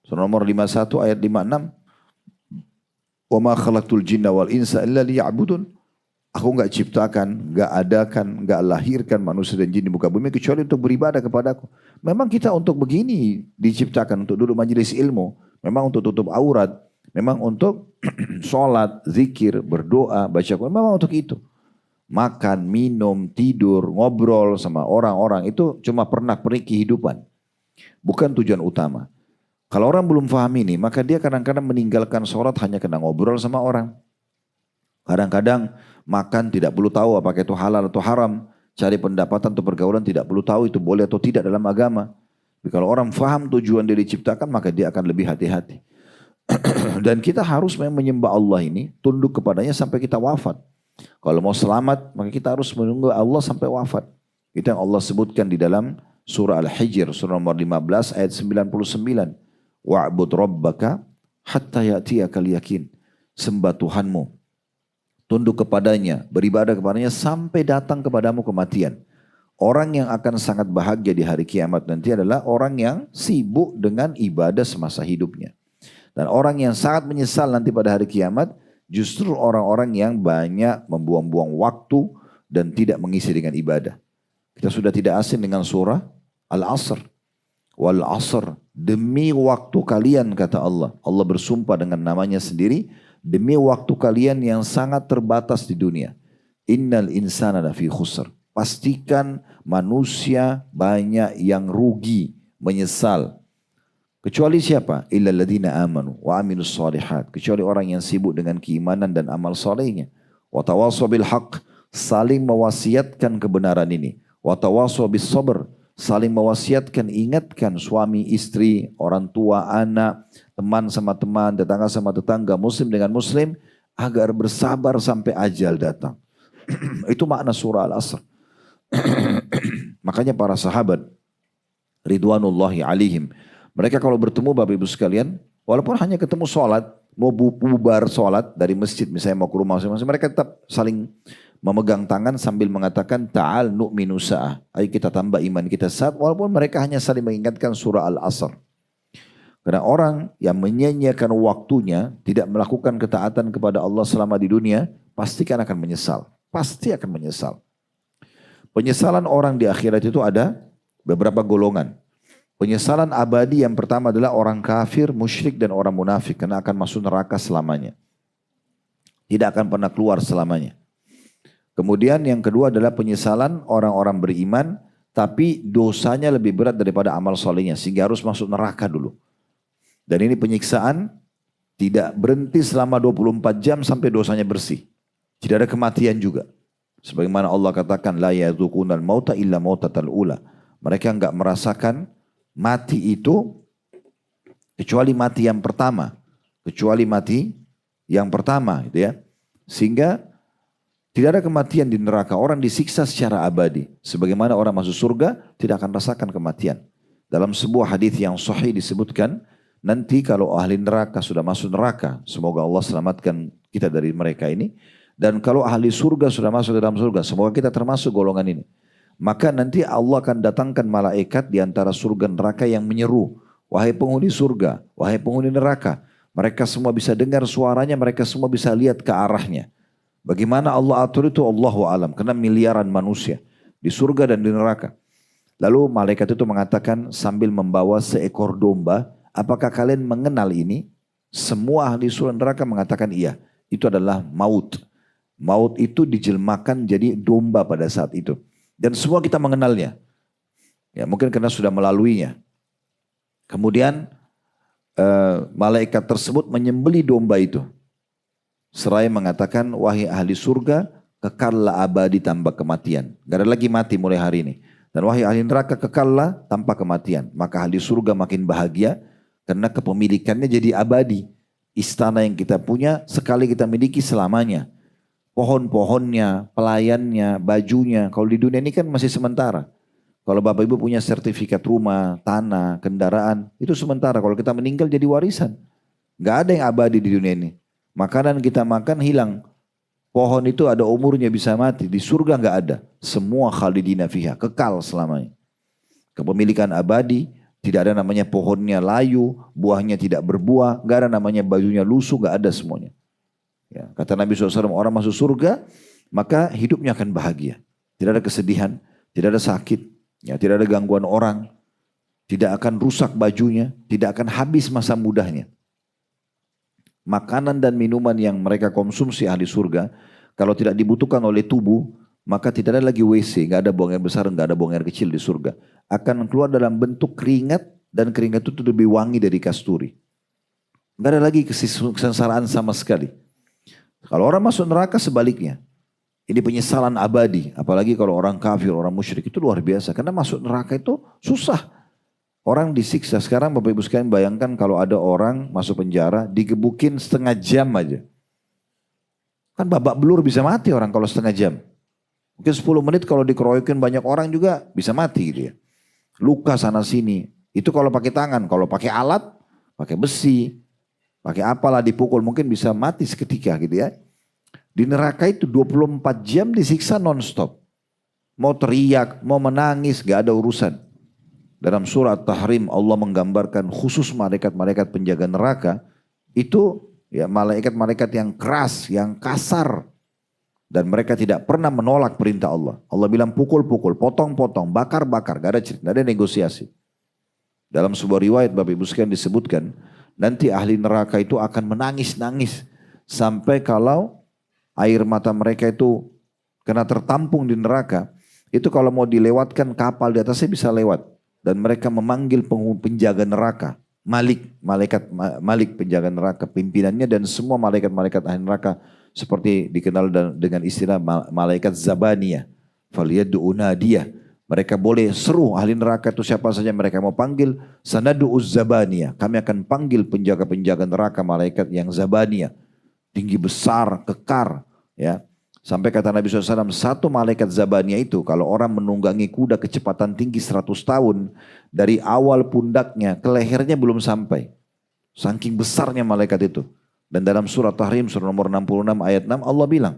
Surah nomor 51 ayat 56. Wa ma khalaqtul jinna wal insa illa liya'budun. Aku enggak ciptakan, enggak adakan, enggak lahirkan manusia dan jin di muka bumi kecuali untuk beribadah kepadaku. Memang kita untuk begini diciptakan, untuk duduk majelis ilmu. Memang untuk tutup aurat. Memang untuk sholat, zikir, berdoa, baca Quran. Memang untuk itu. Makan, minum, tidur, ngobrol sama orang-orang itu cuma pernak-pernik kehidupan. Bukan tujuan utama. Kalau orang belum paham ini, maka dia kadang-kadang meninggalkan sholat hanya karena ngobrol sama orang. Kadang-kadang makan tidak perlu tahu apakah itu halal atau haram. Cari pendapatan atau pergaulan tidak perlu tahu itu boleh atau tidak dalam agama. Tapi kalau orang faham tujuan dia diciptakan maka dia akan lebih hati-hati. Dan kita harus menyembah Allah ini tunduk kepadanya sampai kita wafat. Kalau mau selamat maka kita harus menunggu Allah sampai wafat. Itu yang Allah sebutkan di dalam surah Al-Hijr surah nomor 15 ayat 99. Wa'bud rabbaka hatta ya'tiyakal yakin. Sembah Tuhanmu. Tunduk kepadanya, beribadah kepadanya sampai datang kepadamu kematian. Orang yang akan sangat bahagia di hari kiamat nanti adalah orang yang sibuk dengan ibadah semasa hidupnya. Dan orang yang sangat menyesal nanti pada hari kiamat justru orang-orang yang banyak membuang-buang waktu dan tidak mengisi dengan ibadah. Kita sudah tidak asing dengan surah Al-Asr. Wal Asr, demi waktu kalian kata Allah. Allah bersumpah dengan namanya sendiri, demi waktu kalian yang sangat terbatas di dunia. Innal insana lafi khusr. Pastikan manusia banyak yang rugi, menyesal. Kecuali siapa? Illa alladhina amanu wa amilus salihat. Kecuali orang yang sibuk dengan keimanan dan amal solehnya. Wa tawasaw bil haqq, saling mewasiatkan kebenaran ini. Wa tawasaw bis sabr, saling mewasiatkan, ingatkan suami, istri, orang tua, anak, teman sama teman, tetangga sama tetangga, muslim dengan muslim, agar bersabar sampai ajal datang. Itu makna surah Al-Asr. Makanya para sahabat ridwanullahi alaihim, mereka kalau bertemu Bapak Ibu sekalian, walaupun hanya ketemu sholat, mau bubar sholat dari masjid, misalnya mau ke rumah masing-masing, mereka tetap saling memegang tangan sambil mengatakan ta'al nu'minu sa'ah. Ayo kita tambah iman kita saat, walaupun mereka hanya saling mengingatkan surah Al-Asr. Karena orang yang menyia-nyiakan waktunya, tidak melakukan ketaatan kepada Allah selama di dunia, pasti akan menyesal. Pasti akan menyesal. Penyesalan orang di akhirat itu ada beberapa golongan. Penyesalan abadi yang pertama adalah orang kafir, musyrik dan orang munafik. Karena akan masuk neraka selamanya. Tidak akan pernah keluar selamanya. Kemudian yang kedua adalah penyesalan orang-orang beriman. Tapi dosanya lebih berat daripada amal solehnya. Sehingga harus masuk neraka dulu. Dan ini penyiksaan tidak berhenti selama 24 jam sampai dosanya bersih. Tidak ada kematian juga. Sebagaimana Allah katakan, la yadzuqunal mauta illa mautatal ula. Mereka enggak merasakan mati itu kecuali mati yang pertama. Kecuali mati yang pertama, gitu ya. Sehingga tidak ada kematian di neraka. Orang disiksa secara abadi. Sebagaimana orang masuk surga tidak akan rasakan kematian. Dalam sebuah hadis yang sahih disebutkan, nanti kalau ahli neraka sudah masuk neraka, semoga Allah selamatkan kita dari mereka ini. Dan kalau ahli surga sudah masuk ke dalam surga, semoga kita termasuk golongan ini. Maka nanti Allah akan datangkan malaikat di antara surga dan neraka yang menyeru, wahai penghuni surga, wahai penghuni neraka. Mereka semua bisa dengar suaranya, mereka semua bisa lihat ke arahnya. Bagaimana Allah atur itu Allahu alam, karena miliaran manusia di surga dan di neraka. Lalu malaikat itu mengatakan sambil membawa seekor domba, apakah kalian mengenal ini? Semua ahli surga dan neraka mengatakan iya, itu adalah maut. Maut itu dijelmakan jadi domba pada saat itu. Dan semua kita mengenalnya. Ya, mungkin karena sudah melaluinya. Kemudian malaikat tersebut menyembelih domba itu. Seraya mengatakan, wahai ahli surga, kekallah abadi tanpa kematian. Gak ada lagi mati mulai hari ini. Dan wahai ahli neraka, kekallah tanpa kematian. Maka ahli surga makin bahagia karena kepemilikannya jadi abadi. Istana yang kita punya sekali kita miliki selamanya. Pohon-pohonnya, pelayannya, bajunya. Kalau di dunia ini kan masih sementara. Kalau Bapak Ibu punya sertifikat rumah, tanah, kendaraan, itu sementara. Kalau kita meninggal jadi warisan. Gak ada yang abadi di dunia ini. Makanan kita makan hilang. Pohon itu ada umurnya bisa mati. Di surga gak ada. Semua khalidina fiha, kekal selamanya. Kepemilikan abadi, tidak ada namanya pohonnya layu, buahnya tidak berbuah, gak ada namanya bajunya lusuh, gak ada semuanya. Ya, kata Nabi SAW, orang masuk surga, maka hidupnya akan bahagia. Tidak ada kesedihan, tidak ada sakit, ya, tidak ada gangguan orang, tidak akan rusak bajunya, tidak akan habis masa mudanya. Makanan dan minuman yang mereka konsumsi ahli surga, kalau tidak dibutuhkan oleh tubuh, maka tidak ada lagi WC, nggak ada buang air besar, nggak ada buang air kecil di surga. Akan keluar dalam bentuk keringat, dan keringat itu lebih wangi dari kasturi. Nggak ada lagi kesengsaraan sama sekali. Kalau orang masuk neraka sebaliknya. Ini penyesalan abadi. Apalagi kalau orang kafir, orang musyrik itu luar biasa. Karena masuk neraka itu susah. Orang disiksa. Sekarang Bapak Ibu sekalian bayangkan kalau ada orang masuk penjara, digebukin setengah jam aja. Kan babak belur bisa mati orang kalau setengah jam. Mungkin 10 menit kalau dikeroyokin banyak orang juga bisa mati gitu ya. Luka sana sini. Itu kalau pakai tangan. Kalau pakai alat, pakai besi, pakai apalah dipukul mungkin bisa mati seketika gitu ya. Di neraka itu 24 jam disiksa non-stop. Mau teriak, mau menangis, gak ada urusan. Dalam surat Tahrim Allah menggambarkan khusus malaikat-malaikat penjaga neraka. Itu ya malaikat-malaikat yang keras, yang kasar. Dan mereka tidak pernah menolak perintah Allah. Allah bilang pukul-pukul, potong-potong, bakar-bakar, gak ada cerita, gak ada negosiasi. Dalam sebuah riwayat Bapak Ibu sekalian disebutkan, nanti ahli neraka itu akan menangis-nangis sampai kalau air mata mereka itu kena tertampung di neraka, itu kalau mau dilewatkan kapal di atasnya bisa lewat. Dan mereka memanggil penjaga neraka, Malik penjaga neraka, pimpinannya dan semua malaikat-malaikat ahli neraka. Seperti dikenal dengan istilah malaikat Zabaniyah. Faliyaddu'u nadiyah. Mereka boleh seru ahli neraka itu siapa saja mereka mau panggil. Sanadu'uz Zabaniyah. Kami akan panggil penjaga-penjaga neraka malaikat yang Zabaniyah. Tinggi besar, kekar. Ya. Sampai kata Nabi SAW, satu malaikat Zabaniyah itu kalau orang menunggangi kuda kecepatan tinggi 100 tahun. Dari awal pundaknya ke lehernya belum sampai. Saking besarnya malaikat itu. Dan dalam surat Tahrim surah nomor 66 ayat 6 Allah bilang,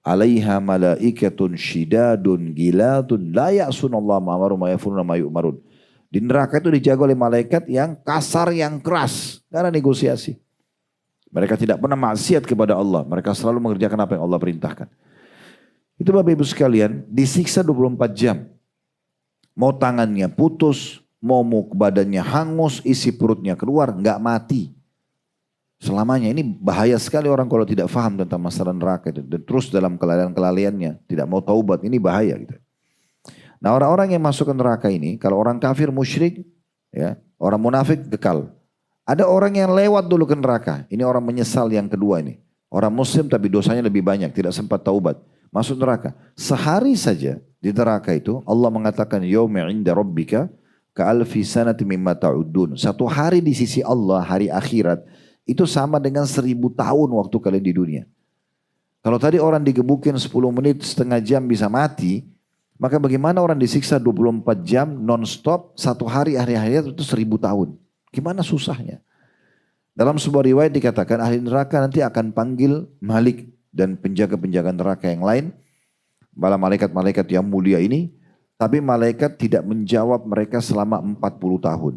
alaiha malaikatun shidadun giladun la ya'sunallaha ma amaru ma yaf'aluna ma yu'marun. Di neraka itu dijaga oleh malaikat yang kasar, yang keras, gak ada negosiasi. Mereka tidak pernah maksiat kepada Allah, mereka selalu mengerjakan apa yang Allah perintahkan. Itu Bapak Ibu sekalian, disiksa 24 jam. Mau tangannya putus, mau badannya hangus, isi perutnya keluar, gak mati. Selamanya ini bahaya sekali orang kalau tidak paham tentang masalah neraka itu. Dan terus dalam kelalaian-kelalaiannya, tidak mau taubat, ini bahaya gitu. Nah orang-orang yang masuk ke neraka ini, kalau orang kafir musyrik, ya, orang munafik kekal. Ada orang yang lewat dulu ke neraka, ini orang menyesal yang kedua ini. Orang muslim tapi dosanya lebih banyak, tidak sempat taubat. Masuk neraka. Sehari saja di neraka itu, Allah mengatakan, Yawma inda rabbika ka'alfi sanati mimma ta'udun. Satu hari di sisi Allah, hari akhirat, itu sama dengan 1000 tahun waktu kalian di dunia. Kalau tadi orang digebukin 10 menit, setengah jam bisa mati, maka bagaimana orang disiksa 24 jam non-stop, satu hari hari-hari itu 1000 tahun. Gimana susahnya? Dalam sebuah riwayat dikatakan ahli neraka nanti akan panggil Malik dan penjaga-penjaga neraka yang lain, malah malaikat-malaikat yang mulia ini, tapi malaikat tidak menjawab mereka selama 40 tahun.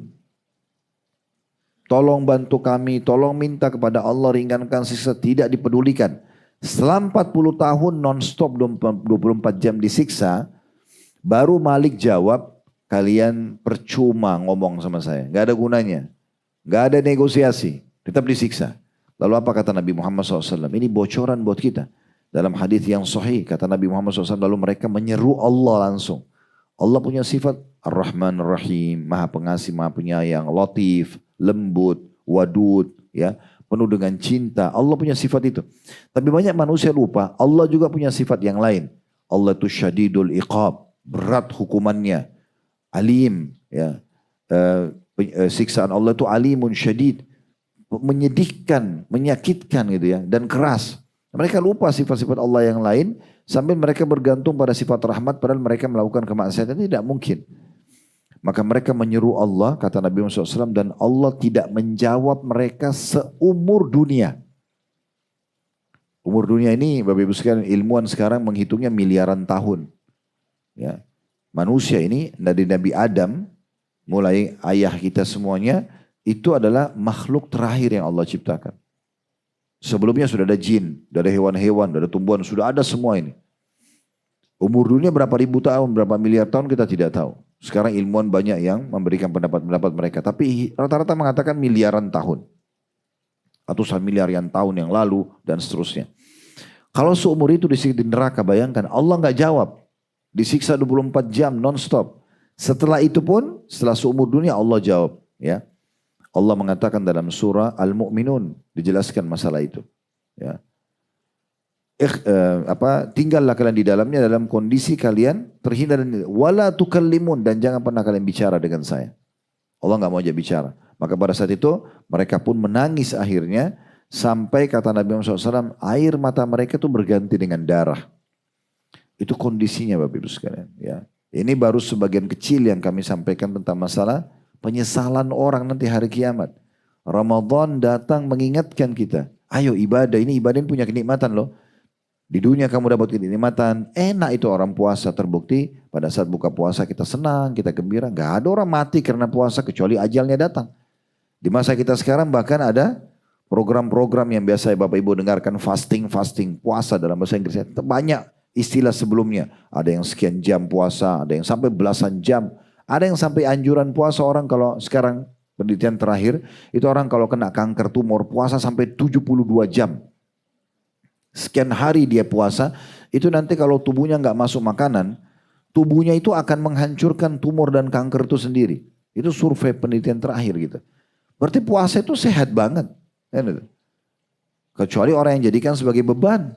Tolong bantu kami, tolong minta kepada Allah ringankan siksa, tidak dipedulikan. Setelah 40 tahun non-stop 24 jam disiksa, baru Malik jawab, kalian percuma ngomong sama saya, gak ada gunanya, gak ada negosiasi, tetap disiksa. Lalu apa kata Nabi Muhammad SAW? Ini bocoran buat kita. Dalam hadis yang sahih, kata Nabi Muhammad SAW, lalu mereka menyeru Allah langsung. Allah punya sifat Ar-Rahman Ar-Rahim, Maha Pengasih, Maha Penyayang, Latif, lembut, wadud, ya, penuh dengan cinta. Allah punya sifat itu. Tapi banyak manusia lupa, Allah juga punya sifat yang lain. Allah itu syadidul iqab, berat hukumannya. Alim, ya. Siksaan Allah itu alimun syadid, menyedihkan, menyakitkan gitu ya, dan keras. Mereka lupa sifat-sifat Allah yang lain, sambil mereka bergantung pada sifat rahmat, padahal mereka melakukan kemaksiatan, tidak mungkin. Maka mereka menyeru Allah, kata Nabi Muhammad SAW, dan Allah tidak menjawab mereka seumur dunia. Umur dunia ini, Bapak Ibu sekalian, ilmuwan sekarang menghitungnya miliaran tahun. Ya. Manusia ini dari Nabi Adam, mulai ayah kita semuanya, itu adalah makhluk terakhir yang Allah ciptakan. Sebelumnya sudah ada jin, sudah ada hewan-hewan, sudah ada tumbuhan, sudah ada semua ini. Umur dunia berapa ribu tahun, berapa miliar tahun kita tidak tahu. Sekarang ilmuwan banyak yang memberikan pendapat-pendapat mereka. Tapi rata-rata mengatakan miliaran tahun. Ratusan miliaran tahun yang lalu dan seterusnya. Kalau seumur itu di neraka, bayangkan Allah nggak jawab. Disiksa 24 jam non-stop. Setelah itu pun, setelah seumur dunia Allah jawab. Ya. Allah mengatakan dalam surah Al-Mu'minun, dijelaskan masalah itu. Ya. Tinggallah kalian di dalamnya dalam kondisi kalian terhindar dan wala tukallimun, dan jangan pernah kalian bicara dengan saya. Allah nggak mau aja bicara. Maka pada saat itu mereka pun menangis akhirnya, sampai kata Nabi Muhammad SAW, air mata mereka itu berganti dengan darah. Itu kondisinya Bapak Ibu sekalian. Ya. Ini baru sebagian kecil yang kami sampaikan tentang masalah penyesalan orang nanti hari kiamat. Ramadan datang mengingatkan kita, ayo ibadah, ini ibadah ini punya kenikmatan loh. Di dunia kamu dapat kenikmatan, enak itu orang puasa, terbukti pada saat buka puasa kita senang, kita gembira. Gak ada orang mati karena puasa kecuali ajalnya datang. Di masa kita sekarang bahkan ada Program-program yang biasa Bapak Ibu dengarkan, fasting, puasa dalam bahasa Inggris. Banyak istilah sebelumnya. Ada yang sekian jam puasa, ada yang sampai belasan jam. Ada yang sampai anjuran puasa orang kalau sekarang penelitian terakhir, itu orang kalau kena kanker tumor puasa sampai 72 jam. Sekian hari dia puasa, itu nanti kalau tubuhnya nggak masuk makanan, tubuhnya itu akan menghancurkan tumor dan kanker itu sendiri. Itu survei penelitian terakhir gitu. Berarti puasa itu sehat banget. Kecuali orang yang jadikan sebagai beban.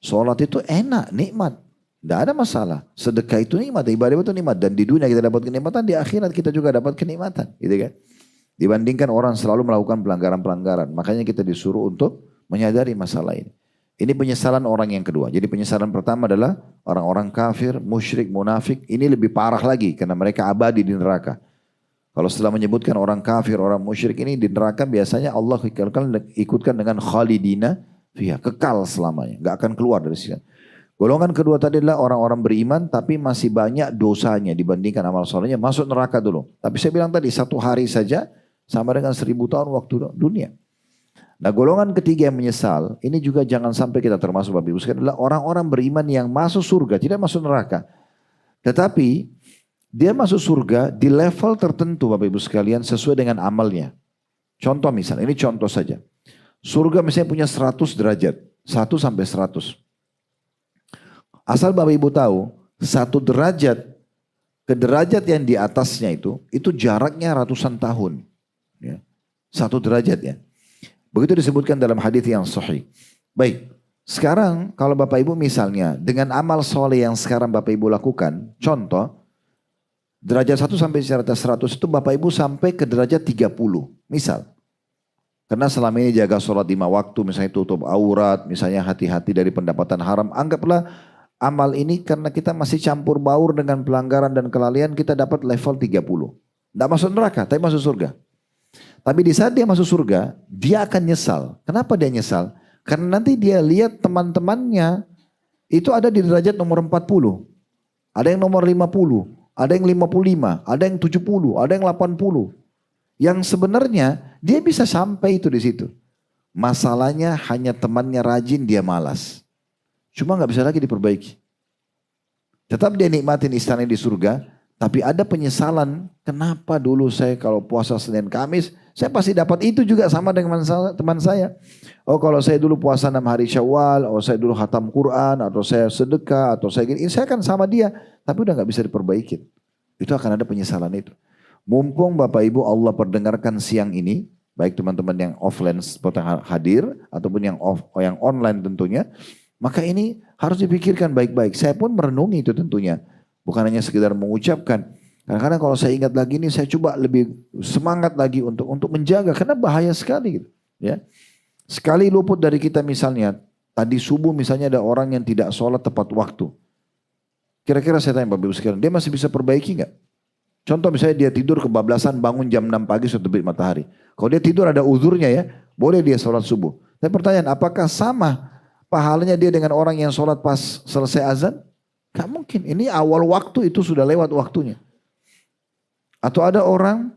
Sholat itu enak, nikmat. Tidak ada masalah. Sedekah itu nikmat, ibadah itu nikmat. Dan di dunia kita dapat kenikmatan, di akhirat kita juga dapat kenikmatan. Gitu kan? Dibandingkan orang selalu melakukan pelanggaran-pelanggaran. Makanya kita disuruh untuk menyadari masalah ini. Ini penyesalan orang yang kedua. Jadi penyesalan pertama adalah orang-orang kafir, musyrik, munafik. Ini lebih parah lagi karena mereka abadi di neraka. Kalau setelah menyebutkan orang kafir, orang musyrik ini di neraka biasanya Allah ikutkan dengan khalidina fiha. Kekal selamanya. Gak akan keluar dari sini. Golongan kedua tadi adalah orang-orang beriman tapi masih banyak dosanya dibandingkan amal solehnya. Masuk neraka dulu. Tapi saya bilang tadi 1 hari saja sama dengan 1000 tahun waktu dunia. Nah golongan ketiga yang menyesal, ini juga jangan sampai kita termasuk Bapak Ibu sekalian, adalah orang-orang beriman yang masuk surga, tidak masuk neraka. Tetapi dia masuk surga di level tertentu Bapak Ibu sekalian sesuai dengan amalnya. Contoh misalnya, ini contoh saja. Surga misalnya punya 100 derajat, 1 sampai 100. Asal Bapak Ibu tahu, 1 derajat ke derajat yang di atasnya itu jaraknya ratusan tahun. Ya. 1 derajat ya. Begitu disebutkan dalam hadis yang sahih. Baik, sekarang kalau Bapak Ibu misalnya dengan amal soleh yang sekarang Bapak Ibu lakukan, contoh, derajat 1 sampai derajat 100 itu Bapak Ibu sampai ke derajat 30, misal. Karena selama ini jaga sholat 5 waktu, misalnya tutup aurat, misalnya hati-hati dari pendapatan haram, anggaplah amal ini karena kita masih campur baur dengan pelanggaran dan kelalaian, kita dapat level 30. Tidak masuk neraka, tapi masuk surga. Tapi di saat dia masuk surga, dia akan nyesal. Kenapa dia nyesal? Karena nanti dia lihat teman-temannya itu ada di derajat nomor 40. Ada yang nomor 50, ada yang 55, ada yang 70, ada yang 80. Yang sebenarnya dia bisa sampai itu di situ. Masalahnya hanya temannya rajin, dia malas. Cuma nggak bisa lagi diperbaiki. Tetap dia nikmatin istana di surga, tapi ada penyesalan. Kenapa dulu saya kalau puasa Senin Kamis, saya pasti dapat itu juga sama dengan teman saya. Oh kalau saya dulu puasa 6 hari Syawal, oh saya dulu khatam Quran, atau saya sedekah, atau saya gini, saya kan sama dia. Tapi udah nggak bisa diperbaikin. Itu akan ada penyesalan itu. Mumpung Bapak Ibu Allah perdengarkan siang ini, baik teman-teman yang offline seperti hadir, ataupun yang online tentunya, maka ini harus dipikirkan baik-baik. Saya pun merenungi itu tentunya. Bukan hanya sekedar mengucapkan. Kadang-kadang kalau saya ingat lagi ini, saya coba lebih semangat lagi untuk menjaga. Karena bahaya sekali gitu. Ya. Sekali luput dari kita misalnya, tadi subuh misalnya ada orang yang tidak sholat tepat waktu. Kira-kira saya tanya Bapak Ibu sekalian, dia masih bisa perbaiki nggak? Contoh misalnya dia tidur kebablasan bangun jam 6 pagi sudah terbit matahari. Kalau dia tidur ada uzurnya ya, boleh dia sholat subuh. Tapi pertanyaan, apakah sama pahalanya dia dengan orang yang sholat pas selesai azan? Gak mungkin, ini awal waktu itu sudah lewat waktunya. Atau ada orang,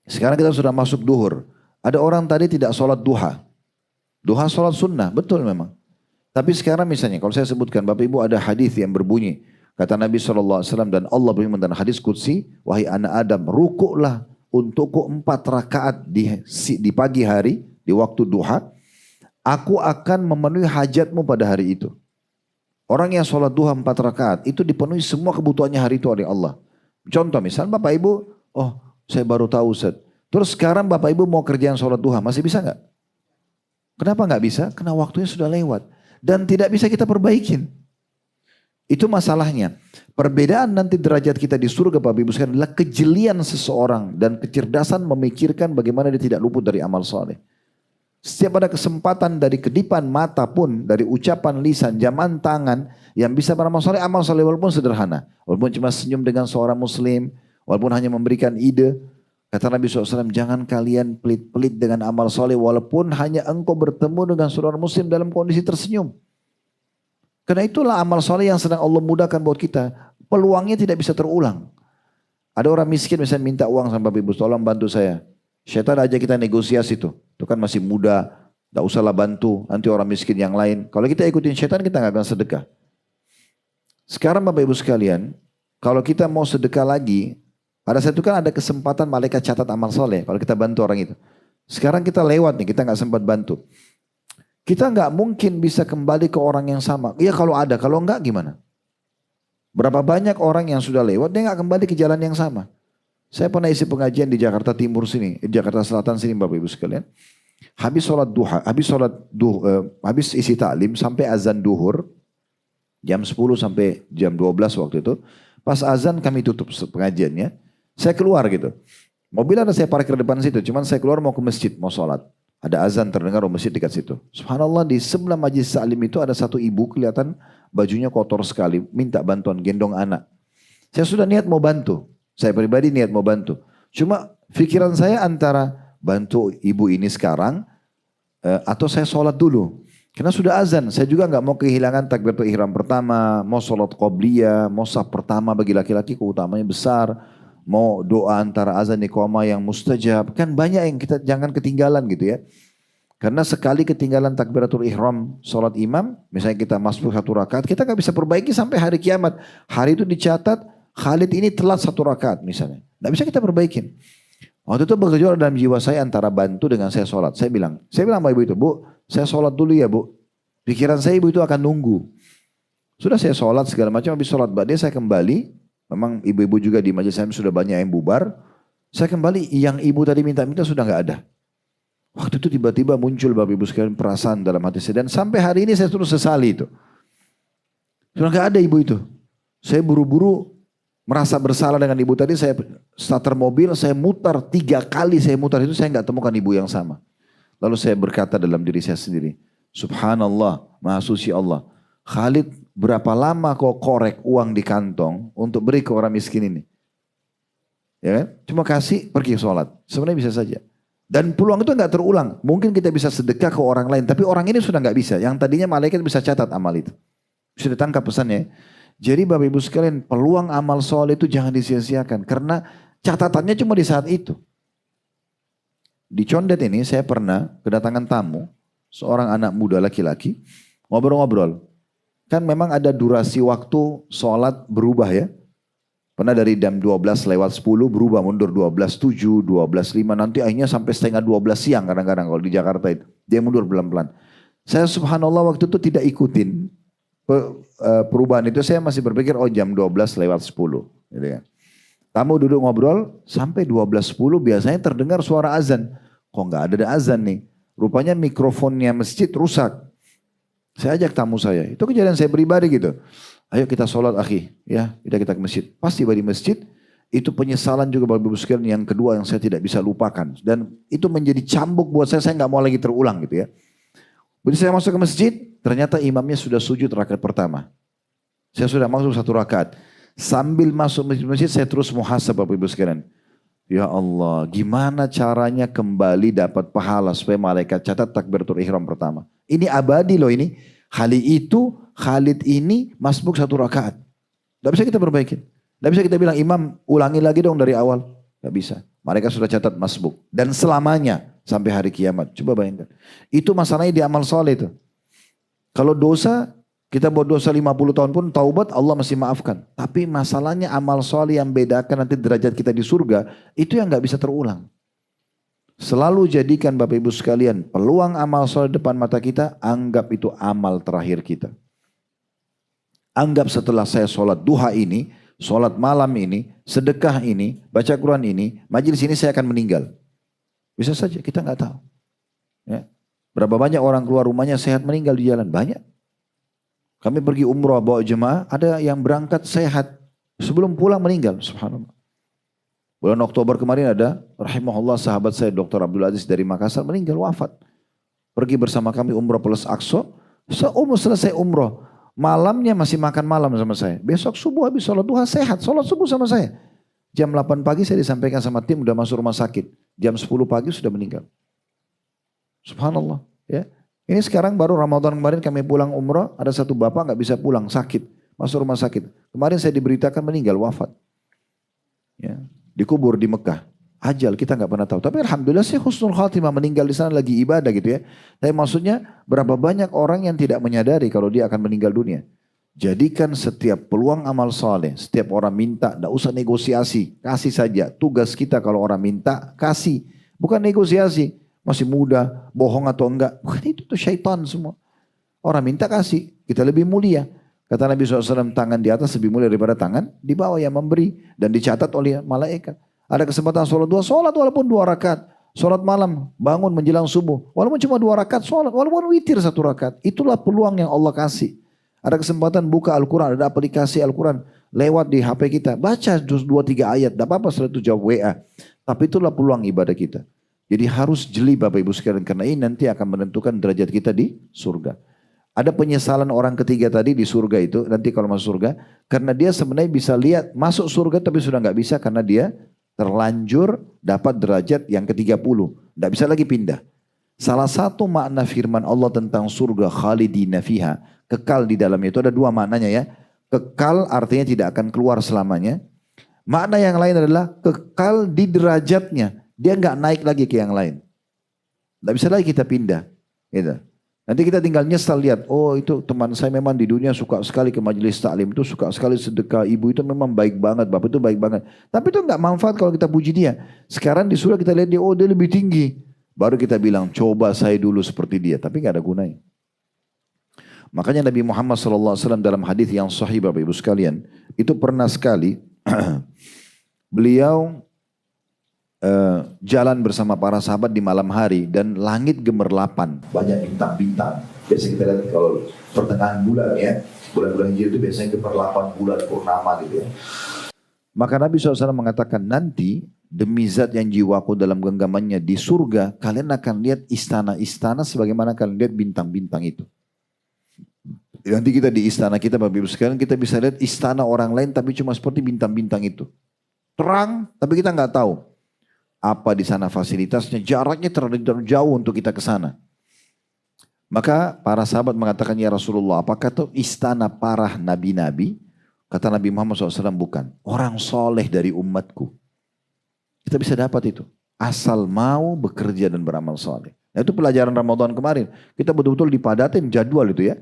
sekarang kita sudah masuk duhur. Ada orang tadi tidak sholat duha. Duha sholat sunnah, betul memang. Tapi sekarang misalnya, kalau saya sebutkan, Bapak Ibu ada hadis yang berbunyi. Kata Nabi SAW dan Allah berfirman dalam hadis Qudsi, wahai anak Adam, rukuklah untukku 4 rakaat di pagi hari, di waktu duha. Aku akan memenuhi hajatmu pada hari itu. Orang yang sholat duha 4 rakaat, itu dipenuhi semua kebutuhannya hari itu oleh Allah. Contoh misalnya Bapak Ibu, oh saya baru tahu Ustaz. Terus sekarang Bapak Ibu mau kerjaan sholat duha, masih bisa nggak? Kenapa nggak bisa? Karena waktunya sudah lewat. Dan tidak bisa kita perbaikin. Itu masalahnya. Perbedaan nanti derajat kita di surga Bapak Ibu sekalian adalah kejelian seseorang dan kecerdasan memikirkan bagaimana dia tidak luput dari amal soleh. Setiap ada kesempatan dari kedipan mata pun, dari ucapan lisan, jaman tangan yang bisa beramal soleh, amal soleh walaupun sederhana. Walaupun cuma senyum dengan seorang muslim, walaupun hanya memberikan ide. Kata Nabi SAW, jangan kalian pelit-pelit dengan amal soleh walaupun hanya engkau bertemu dengan seorang muslim dalam kondisi tersenyum. Karena itulah amal soleh yang sedang Allah mudahkan buat kita. Peluangnya tidak bisa terulang. Ada orang miskin misalnya minta uang sama Bapak Ibu, tolong bantu saya. Syaitan aja kita negosiasi tuh. Itu kan masih muda, gak usahlah bantu, nanti orang miskin yang lain. Kalau kita ikutin syaitan kita gak akan sedekah. Sekarang Bapak Ibu sekalian, kalau kita mau sedekah lagi, pada saat itu kan ada kesempatan malaikat catat amal soleh, kalau kita bantu orang itu. Sekarang kita lewat nih, kita gak sempat bantu. Kita gak mungkin bisa kembali ke orang yang sama. Iya kalau ada, kalau enggak gimana? Berapa banyak orang yang sudah lewat, dia gak kembali ke jalan yang sama. Saya pernah isi pengajian di Jakarta Timur sini, Jakarta Selatan sini Bapak Ibu sekalian. Habis sholat duha, habis isi taklim sampai azan duhur, jam 10 sampai jam 12 waktu itu. Pas azan kami tutup pengajiannya, saya keluar gitu. Mobil ada saya parkir depan situ, cuman saya keluar mau ke masjid, mau sholat. Ada azan terdengar di masjid dekat situ. Subhanallah di sebelah majlis taklim itu ada satu ibu kelihatan bajunya kotor sekali, minta bantuan, gendong anak. Saya sudah niat mau bantu. Saya pribadi niat mau bantu. Cuma pikiran saya antara bantu ibu ini sekarang atau saya sholat dulu. Karena sudah azan. Saya juga nggak mau kehilangan takbiratul ihram pertama. Mau sholat qobliyah. Mau saf pertama bagi laki-laki keutamanya besar. Mau doa antara azan iqamah yang mustajab. Kan banyak yang kita jangan ketinggalan gitu ya. Karena sekali ketinggalan takbiratul ihram sholat imam. Misalnya kita masuk satu rakaat. Kita nggak bisa perbaiki sampai hari kiamat. Hari itu dicatat. Khalid ini telat satu rakaat misalnya. Tidak bisa kita perbaikin. Waktu itu bergejolak dalam jiwa saya antara bantu dengan saya sholat. Saya bilang sama ibu itu, Bu, saya sholat dulu ya Bu. Pikiran saya ibu itu akan nunggu. Sudah saya sholat segala macam, habis sholat dia saya kembali. Memang ibu-ibu juga di majelis saya sudah banyak yang bubar. Saya kembali, yang ibu tadi minta-minta sudah nggak ada. Waktu itu tiba-tiba muncul Bapak Ibu sekalian perasaan dalam hati saya. Dan sampai hari ini saya terus sesali itu. Sudah nggak ada ibu itu. Saya buru-buru merasa bersalah dengan ibu tadi, saya starter mobil, saya mutar 3 kali saya mutar itu, saya nggak temukan ibu yang sama. Lalu saya berkata dalam diri saya sendiri, Subhanallah, Maha Suci Allah. Khalid berapa lama kau korek uang di kantong untuk beri ke orang miskin ini? Ya kan? Cuma kasih, pergi sholat. Sebenarnya bisa saja. Dan peluang itu nggak terulang. Mungkin kita bisa sedekah ke orang lain, tapi orang ini sudah nggak bisa. Yang tadinya malaikat bisa catat amal itu. Bisa ditangkap pesannya. Jadi Bapak Ibu sekalian, peluang amal soleh itu jangan disia-siakan. Karena catatannya cuma di saat itu. Di Condet ini saya pernah kedatangan tamu, seorang anak muda laki-laki, ngobrol-ngobrol. Kan memang ada durasi waktu sholat berubah ya. Pernah dari jam 12 lewat 10 berubah mundur 12.7, 12.5. Nanti akhirnya sampai setengah 12 siang kadang-kadang kalau di Jakarta itu. Dia mundur pelan-pelan. Saya subhanallah waktu itu tidak ikutin perubahan itu, saya masih berpikir jam 12 lewat 10 gitu kan. Tamu duduk ngobrol sampai 12.10 biasanya terdengar suara azan. Kok nggak ada azan nih? Rupanya mikrofonnya masjid rusak. Saya ajak tamu saya, itu kejadian saya pribadi gitu. Ayo kita sholat akhi, ya kita ke masjid. Pas tiba di masjid, itu penyesalan juga Bapak Ibu sekalian yang kedua yang saya tidak bisa lupakan. Dan itu menjadi cambuk buat saya nggak mau lagi terulang gitu ya. Begitu saya masuk ke masjid, ternyata imamnya sudah sujud rakaat pertama. Saya sudah masuk 1 rakaat. Sambil masuk masjid saya terus muhasab Bapak Ibu sekalian. Ya Allah, gimana caranya kembali dapat pahala supaya malaikat catat takbiratul ihram pertama. Ini abadi loh ini. Khalid ini masbuk 1 rakaat. Tidak bisa kita perbaikin. Tidak bisa kita bilang imam ulangi lagi dong dari awal. Tidak bisa. Mereka sudah catat masbuk. Dan selamanya. Sampai hari kiamat. Coba bayangkan. Itu masalahnya di amal soleh itu. Kalau dosa, kita buat dosa 50 tahun pun taubat Allah masih maafkan. Tapi masalahnya amal soleh yang bedakan nanti derajat kita di surga, itu yang gak bisa terulang. Selalu jadikan Bapak Ibu sekalian, peluang amal soleh depan mata kita, anggap itu amal terakhir kita. Anggap setelah saya sholat duha ini, sholat malam ini, sedekah ini, baca Quran ini, majelis ini saya akan meninggal. Bisa saja, kita nggak tahu. Ya. Berapa banyak orang keluar rumahnya sehat meninggal di jalan? Banyak. Kami pergi umroh bawa jemaah, ada yang berangkat sehat. Sebelum pulang meninggal, subhanallah. Bulan Oktober kemarin ada, rahimahullah sahabat saya Dr. Abdul Aziz dari Makassar meninggal wafat. Pergi bersama kami umroh plus Aqsa. Selesai umroh. Malamnya masih makan malam sama saya. Besok subuh habis sholat duha sehat, sholat subuh sama saya. Jam 8 pagi saya disampaikan sama tim udah masuk rumah sakit. Jam 10 pagi sudah meninggal. Subhanallah. Ya. Ini sekarang baru Ramadan kemarin kami pulang umrah. Ada satu bapak gak bisa pulang sakit. Masuk rumah sakit. Kemarin saya diberitakan meninggal wafat. Ya. Dikubur di Mekah. Ajal kita nggak pernah tahu. Tapi alhamdulillah sih husnul khatimah, meninggal di sana lagi ibadah gitu ya. Tapi maksudnya berapa banyak orang yang tidak menyadari kalau dia akan meninggal dunia. Jadikan setiap peluang amal soleh, setiap orang minta, tidak usah negosiasi, kasih saja. Tugas kita kalau orang minta, kasih. Bukan negosiasi, masih muda, bohong atau enggak. Bukan itu tuh syaitan semua. Orang minta kasih, kita lebih mulia. Kata Nabi SAW, tangan di atas lebih mulia daripada tangan di bawah yang memberi. Dan dicatat oleh malaikat. Ada kesempatan sholat walaupun 2 rakaat. Sholat malam, bangun menjelang subuh. Walaupun cuma 2 rakaat sholat, walaupun witir 1 rakaat. Itulah peluang yang Allah kasih. Ada kesempatan buka Al-Quran, ada aplikasi Al-Quran. Lewat di HP kita, baca 2-3 ayat. Tidak apa-apa setelah itu jawab WA. Tapi itulah peluang ibadah kita. Jadi harus jeli Bapak Ibu sekalian. Karena ini nanti akan menentukan derajat kita di surga. Ada penyesalan orang ketiga tadi di surga itu, nanti kalau masuk surga, karena dia sebenarnya bisa lihat masuk surga tapi sudah nggak bisa karena dia terlanjur dapat derajat yang ke-30. Nggak bisa lagi pindah. Salah satu makna firman Allah tentang surga khalidina fiha, kekal di dalamnya itu ada 2 maknanya ya. Kekal artinya tidak akan keluar selamanya. Makna yang lain adalah kekal di derajatnya. Dia nggak naik lagi ke yang lain. Nggak bisa lagi kita pindah. Gitu. Nanti kita tinggal nyesal lihat, oh itu teman saya memang di dunia suka sekali ke majelis taklim itu, suka sekali sedekah, ibu itu memang baik banget, bapak itu baik banget. Tapi itu nggak manfaat kalau kita puji dia. Sekarang di surga kita lihat dia, oh dia lebih tinggi. Baru kita bilang, coba saya dulu seperti dia, tapi nggak ada gunanya. Makanya Nabi Muhammad SAW dalam hadis yang sahih Bapak Ibu sekalian, itu pernah sekali beliau jalan bersama para sahabat di malam hari dan langit gemerlapan, banyak bintang-bintang. Biasa kita lihat kalau pertengahan bulan ya, bulan-bulan hijrah itu biasanya gemerlapan bulan purnama gitu ya. Maka Nabi SAW mengatakan nanti demi zat yang jiwaku dalam genggamannya di surga, kalian akan lihat istana-istana sebagaimana kalian lihat bintang-bintang itu. Nanti kita di istana kita Bapak Ibu sekalian, kita bisa lihat istana orang lain tapi cuma seperti bintang-bintang itu. Terang tapi kita nggak tahu apa di sana fasilitasnya, jaraknya terlalu jauh untuk kita ke sana. Maka para sahabat mengatakan, ya Rasulullah, apakah itu istana para nabi-nabi? Kata Nabi Muhammad SAW, bukan. Orang soleh dari umatku. Kita bisa dapat itu. Asal mau bekerja dan beramal soleh. Nah, itu pelajaran Ramadan kemarin. Kita betul-betul dipadatin jadwal itu ya.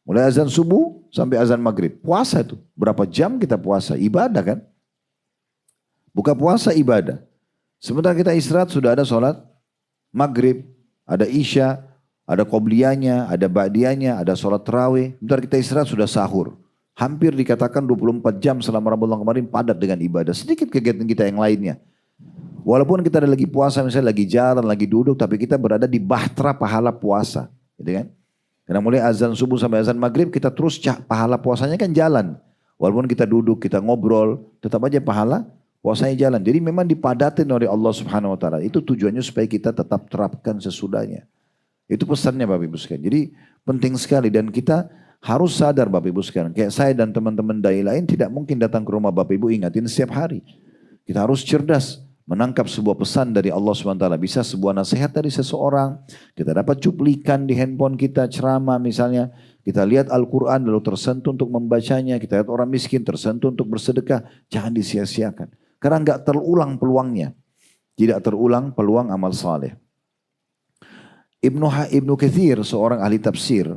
Mulai azan subuh sampai azan maghrib. Puasa itu. Berapa jam kita puasa? Ibadah kan? Buka puasa ibadah. Sementara kita istirahat sudah ada sholat maghrib, ada isya, ada qobliyahnya, ada ba'diyahnya, ada sholat tarawih. Sementara kita istirahat sudah sahur. Hampir dikatakan 24 jam selama Ramadan kemarin padat dengan ibadah. Sedikit kegiatan kita yang lainnya. Walaupun kita ada lagi puasa, misalnya lagi jalan, lagi duduk, tapi kita berada di bahtera pahala puasa. Gitu kan? Karena mulai azan subuh sampai azan maghrib, kita terus pahala puasanya kan jalan. Walaupun kita duduk, kita ngobrol, tetap aja pahala puasanya jalan. Jadi memang dipadatin oleh Allah Subhanahu Wa Taala. Itu tujuannya supaya kita tetap terapkan sesudahnya. Itu pesannya Bapak Ibu sekalian. Jadi penting sekali dan kita harus sadar Bapak Ibu sekalian. Kayak saya dan teman-teman dai lain tidak mungkin datang ke rumah Bapak Ibu ingatin setiap hari. Kita harus cerdas menangkap sebuah pesan dari Allah Subhanahu Wa Taala. Bisa sebuah nasihat dari seseorang. Kita dapat cuplikan di handphone kita ceramah misalnya. Kita lihat Al-Quran lalu tersentuh untuk membacanya. Kita lihat orang miskin tersentuh untuk bersedekah. Jangan disia-siakan. Karena enggak terulang peluangnya. Tidak terulang peluang amal saleh. Ibnu Katsir, seorang ahli tafsir,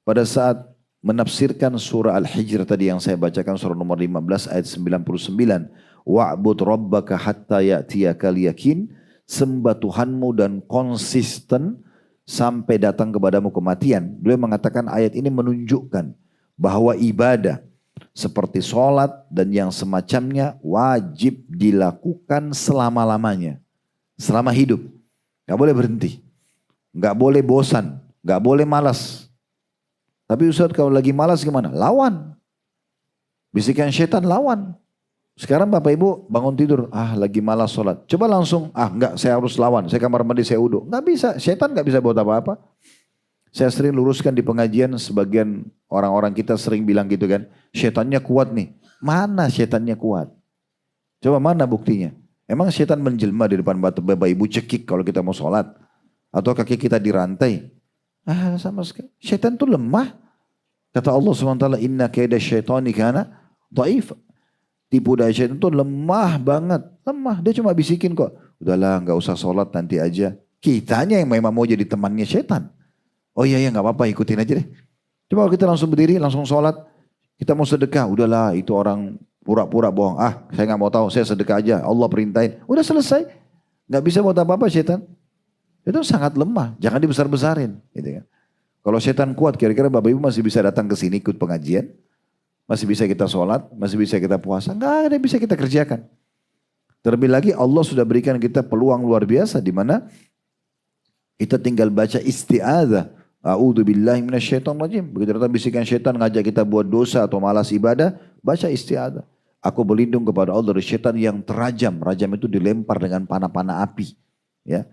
pada saat menafsirkan surah Al-Hijr tadi yang saya bacakan, surah nomor 15 ayat 99. Wa'bud rabbaka hatta ya'tiyakal yakin. Sembah Tuhanmu dan konsisten sampai datang kepadamu kematian. Beliau mengatakan ayat ini menunjukkan bahwa ibadah seperti sholat dan yang semacamnya wajib dilakukan selama-lamanya. Selama hidup. Gak boleh berhenti. Gak boleh bosan. Gak boleh malas. Tapi Ustaz kalau lagi malas gimana? Lawan. Bisikan syaitan lawan. Sekarang Bapak Ibu bangun tidur. Lagi malas sholat. Coba langsung. Enggak saya harus lawan. Saya kamar mandi saya uduk. Gak bisa. Syaitan gak bisa buat apa-apa. Saya sering luruskan di pengajian, sebagian orang-orang kita sering bilang gitu kan, syaitannya kuat nih. Mana syaitannya kuat? Coba mana buktinya? Emang syaitan menjelma di depan Bapak Ibu cekik kalau kita mau sholat? Atau kaki kita dirantai? Sama sekali. Syaitan itu lemah. Kata Allah SWT, inna kaida syaitani kana dhaif. Tipu daya syaitan itu lemah banget. Lemah. Dia cuma bisikin kok. udahlah nggak usah sholat nanti aja. Kitanya yang memang mau jadi temannya setan. Oh iya nggak apa-apa ikutin aja deh. Coba kalau kita langsung berdiri, langsung sholat, kita mau sedekah, udahlah itu orang pura-pura bohong. Ah saya nggak mau tahu, saya sedekah aja, Allah perintahin. Udah selesai, nggak bisa buat apa-apa setan. Itu sangat lemah, jangan dibesar-besarin. Gitu kan. Kalau setan kuat, kira-kira Bapak Ibu masih bisa datang ke sini ikut pengajian? Masih bisa kita sholat, masih bisa kita puasa? Nggak ada yang bisa kita kerjakan. Terlebih lagi Allah sudah berikan kita peluang luar biasa di mana kita tinggal baca isti'adzah. A'udzu billahi minasyaitonir rajim. Begitu datang bisikan syaitan ngajak kita buat dosa atau malas ibadah, baca isti'adzah. Aku berlindung kepada Allah dari syaitan yang terajam. Rajam itu dilempar dengan panah-panah api. Ya.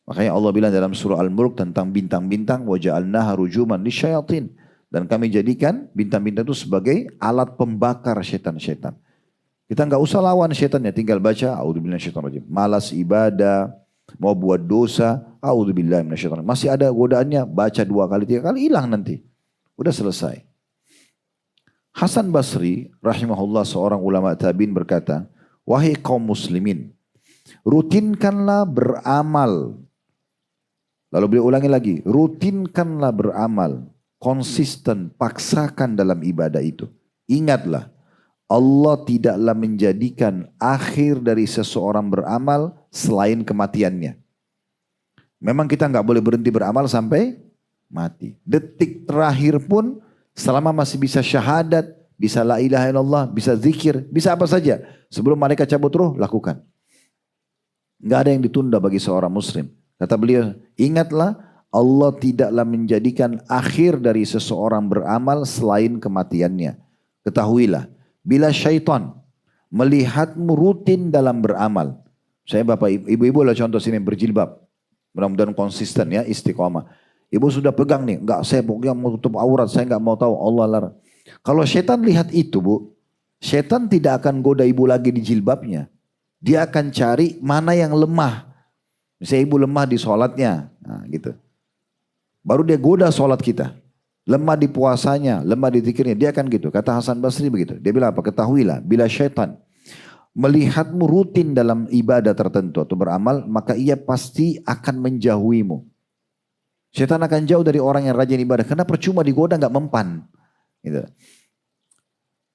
Makanya Allah bilang dalam surah Al-Mulk tentang bintang-bintang, wa ja'alnaha rujuman lisyayatin. Dan kami jadikan bintang-bintang itu sebagai alat pembakar syaitan-syaitan. Kita nggak usah lawan syaitannya, tinggal baca a'udzubillahi minasyaitonir rajim. Malas ibadah, mau buat dosa, a'udzubillahi minasyaitonir rajim. Masih ada godaannya, baca 2 kali 3 kali hilang nanti. Udah selesai. Hasan Basri rahimahullah seorang ulama tabi'in berkata, wahai kaum muslimin, rutinkanlah beramal. Lalu beliau ulangi lagi, rutinkanlah beramal, konsisten, paksakan dalam ibadah itu. Ingatlah, Allah tidaklah menjadikan akhir dari seseorang beramal selain kematiannya. Memang kita nggak boleh berhenti beramal sampai mati. Detik terakhir pun selama masih bisa syahadat, bisa la ilaha illallah, bisa zikir, bisa apa saja. Sebelum malaikat cabut ruh, lakukan. Nggak ada yang ditunda bagi seorang muslim. Kata beliau, ingatlah Allah tidaklah menjadikan akhir dari seseorang beramal selain kematiannya. Ketahuilah, bila syaitan melihatmu rutin dalam beramal. Saya bapak ibu-ibu lah contoh sini berjilbab. Mudah-mudahan konsisten ya, istiqomah. Ibu sudah pegang nih, enggak saya pokoknya mau tutup aurat, saya enggak mau tahu, Allah larang. Kalau syaitan lihat itu bu, syaitan tidak akan goda ibu lagi di jilbabnya. Dia akan cari mana yang lemah. Misalnya ibu lemah di sholatnya, nah, gitu. Baru dia goda sholat kita. Lemah di puasanya, lemah di zikirnya, dia akan gitu. Kata Hasan Basri begitu. Dia bilang apa? Ketahuilah, bila syaitan melihatmu rutin dalam ibadah tertentu atau beramal, maka ia pasti akan menjauhimu. Syaitan akan jauh dari orang yang rajin ibadah, karena percuma digoda nggak mempan. Gitu.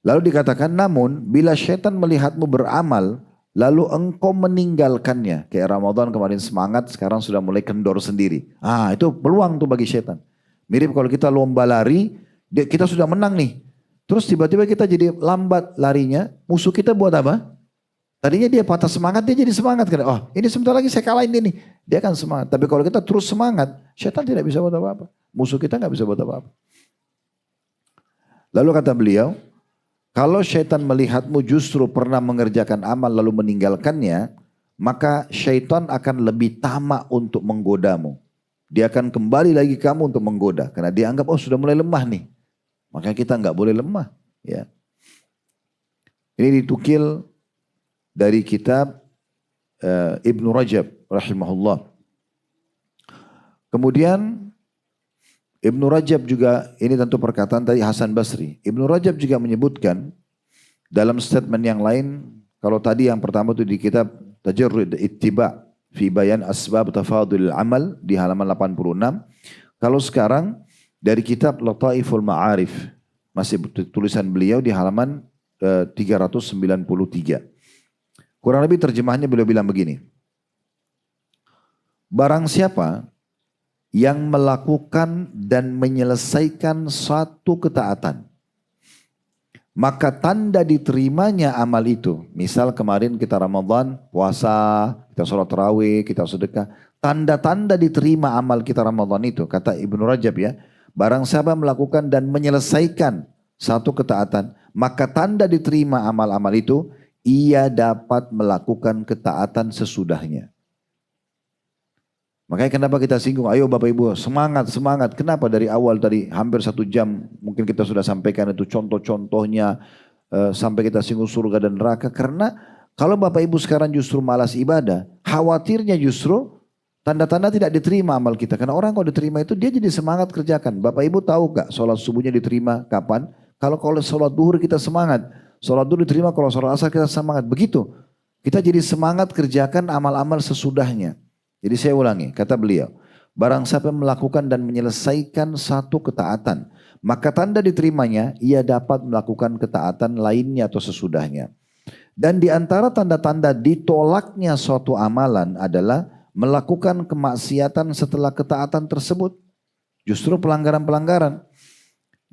Lalu dikatakan, namun bila syaitan melihatmu beramal, lalu engkau meninggalkannya. Kayak Ramadan kemarin semangat, sekarang sudah mulai kendor sendiri. Ah, itu peluang tuh bagi syaitan. Mirip kalau kita lomba lari, kita sudah menang nih. Terus tiba-tiba kita jadi lambat larinya, musuh kita buat apa? Tadinya dia patah semangat, dia jadi semangat. Oh ini sebentar lagi saya kalahin dia nih. Dia akan semangat. Tapi kalau kita terus semangat, syaitan tidak bisa buat apa-apa. Musuh kita nggak bisa buat apa-apa. Lalu kata beliau, kalau syaitan melihatmu justru pernah mengerjakan amal lalu meninggalkannya, maka syaitan akan lebih tamak untuk menggodamu. Dia akan kembali lagi kamu untuk menggoda. Karena dia anggap, oh sudah mulai lemah nih. Maka kita nggak boleh lemah. Ya. Ini ditukil dari kitab Ibnu Rajab rahimahullah. Kemudian Ibnu Rajab juga, ini tentu perkataan dari Hasan Basri. Ibnu Rajab juga menyebutkan dalam statement yang lain, kalau tadi yang pertama itu di kitab Tajarrud Ittiba fi Bayan Asbab Tafadul Amal di halaman 86. Kalau sekarang dari kitab Lataiful Ma'arif, masih tulisan beliau di halaman 393. Kurang lebih terjemahannya beliau bilang begini. Barang siapa yang melakukan dan menyelesaikan satu ketaatan, maka tanda diterimanya amal itu. Misal kemarin kita Ramadan, puasa, kita sholat tarawih, kita sedekah. Tanda-tanda diterima amal kita Ramadan itu, kata Ibnu Rajab ya. Barang siapa melakukan dan menyelesaikan satu ketaatan, maka tanda diterima amal-amal itu, ia dapat melakukan ketaatan sesudahnya. Makanya kenapa kita singgung, ayo Bapak Ibu semangat, semangat. Kenapa dari awal tadi hampir 1 jam mungkin kita sudah sampaikan itu contoh-contohnya sampai kita singgung surga dan neraka. Karena kalau Bapak Ibu sekarang justru malas ibadah, khawatirnya justru tanda-tanda tidak diterima amal kita. Karena orang kalau diterima itu dia jadi semangat kerjakan. Bapak Ibu tahu gak sholat subuhnya diterima kapan? Kalau sholat duhur kita semangat. Sholat duhur diterima, kalau sholat asar kita semangat. Begitu. Kita jadi semangat kerjakan amal-amal sesudahnya. Jadi saya ulangi, kata beliau, barang siapa melakukan dan menyelesaikan satu ketaatan, maka tanda diterimanya, ia dapat melakukan ketaatan lainnya atau sesudahnya. Dan di antara tanda-tanda ditolaknya suatu amalan adalah melakukan kemaksiatan setelah ketaatan tersebut. Justru pelanggaran-pelanggaran.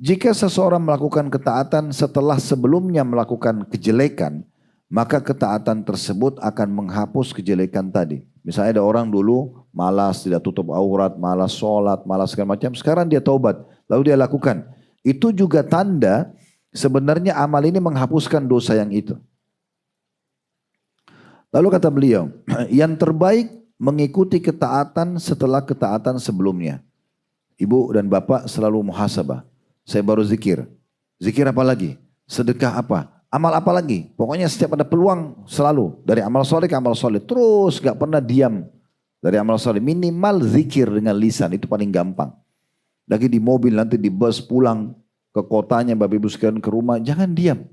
Jika seseorang melakukan ketaatan setelah sebelumnya melakukan kejelekan, maka ketaatan tersebut akan menghapus kejelekan tadi. Misalnya ada orang dulu malas, tidak tutup aurat, malas sholat, malas segala macam. Sekarang dia taubat, lalu dia lakukan. Itu juga tanda sebenarnya amal ini menghapuskan dosa yang itu. Lalu kata beliau, yang terbaik mengikuti ketaatan setelah ketaatan sebelumnya. Ibu dan bapak selalu muhasabah. Saya baru zikir. Zikir apa lagi? Sedekah apa? Amal apa lagi? Pokoknya setiap ada peluang selalu. Dari amal soleh ke amal soleh. Terus gak pernah diam. Dari amal soleh. Minimal zikir dengan lisan. Itu paling gampang. Lagi di mobil nanti di bus pulang ke kotanya. Bapak ibu sekalian ke rumah. Jangan diam.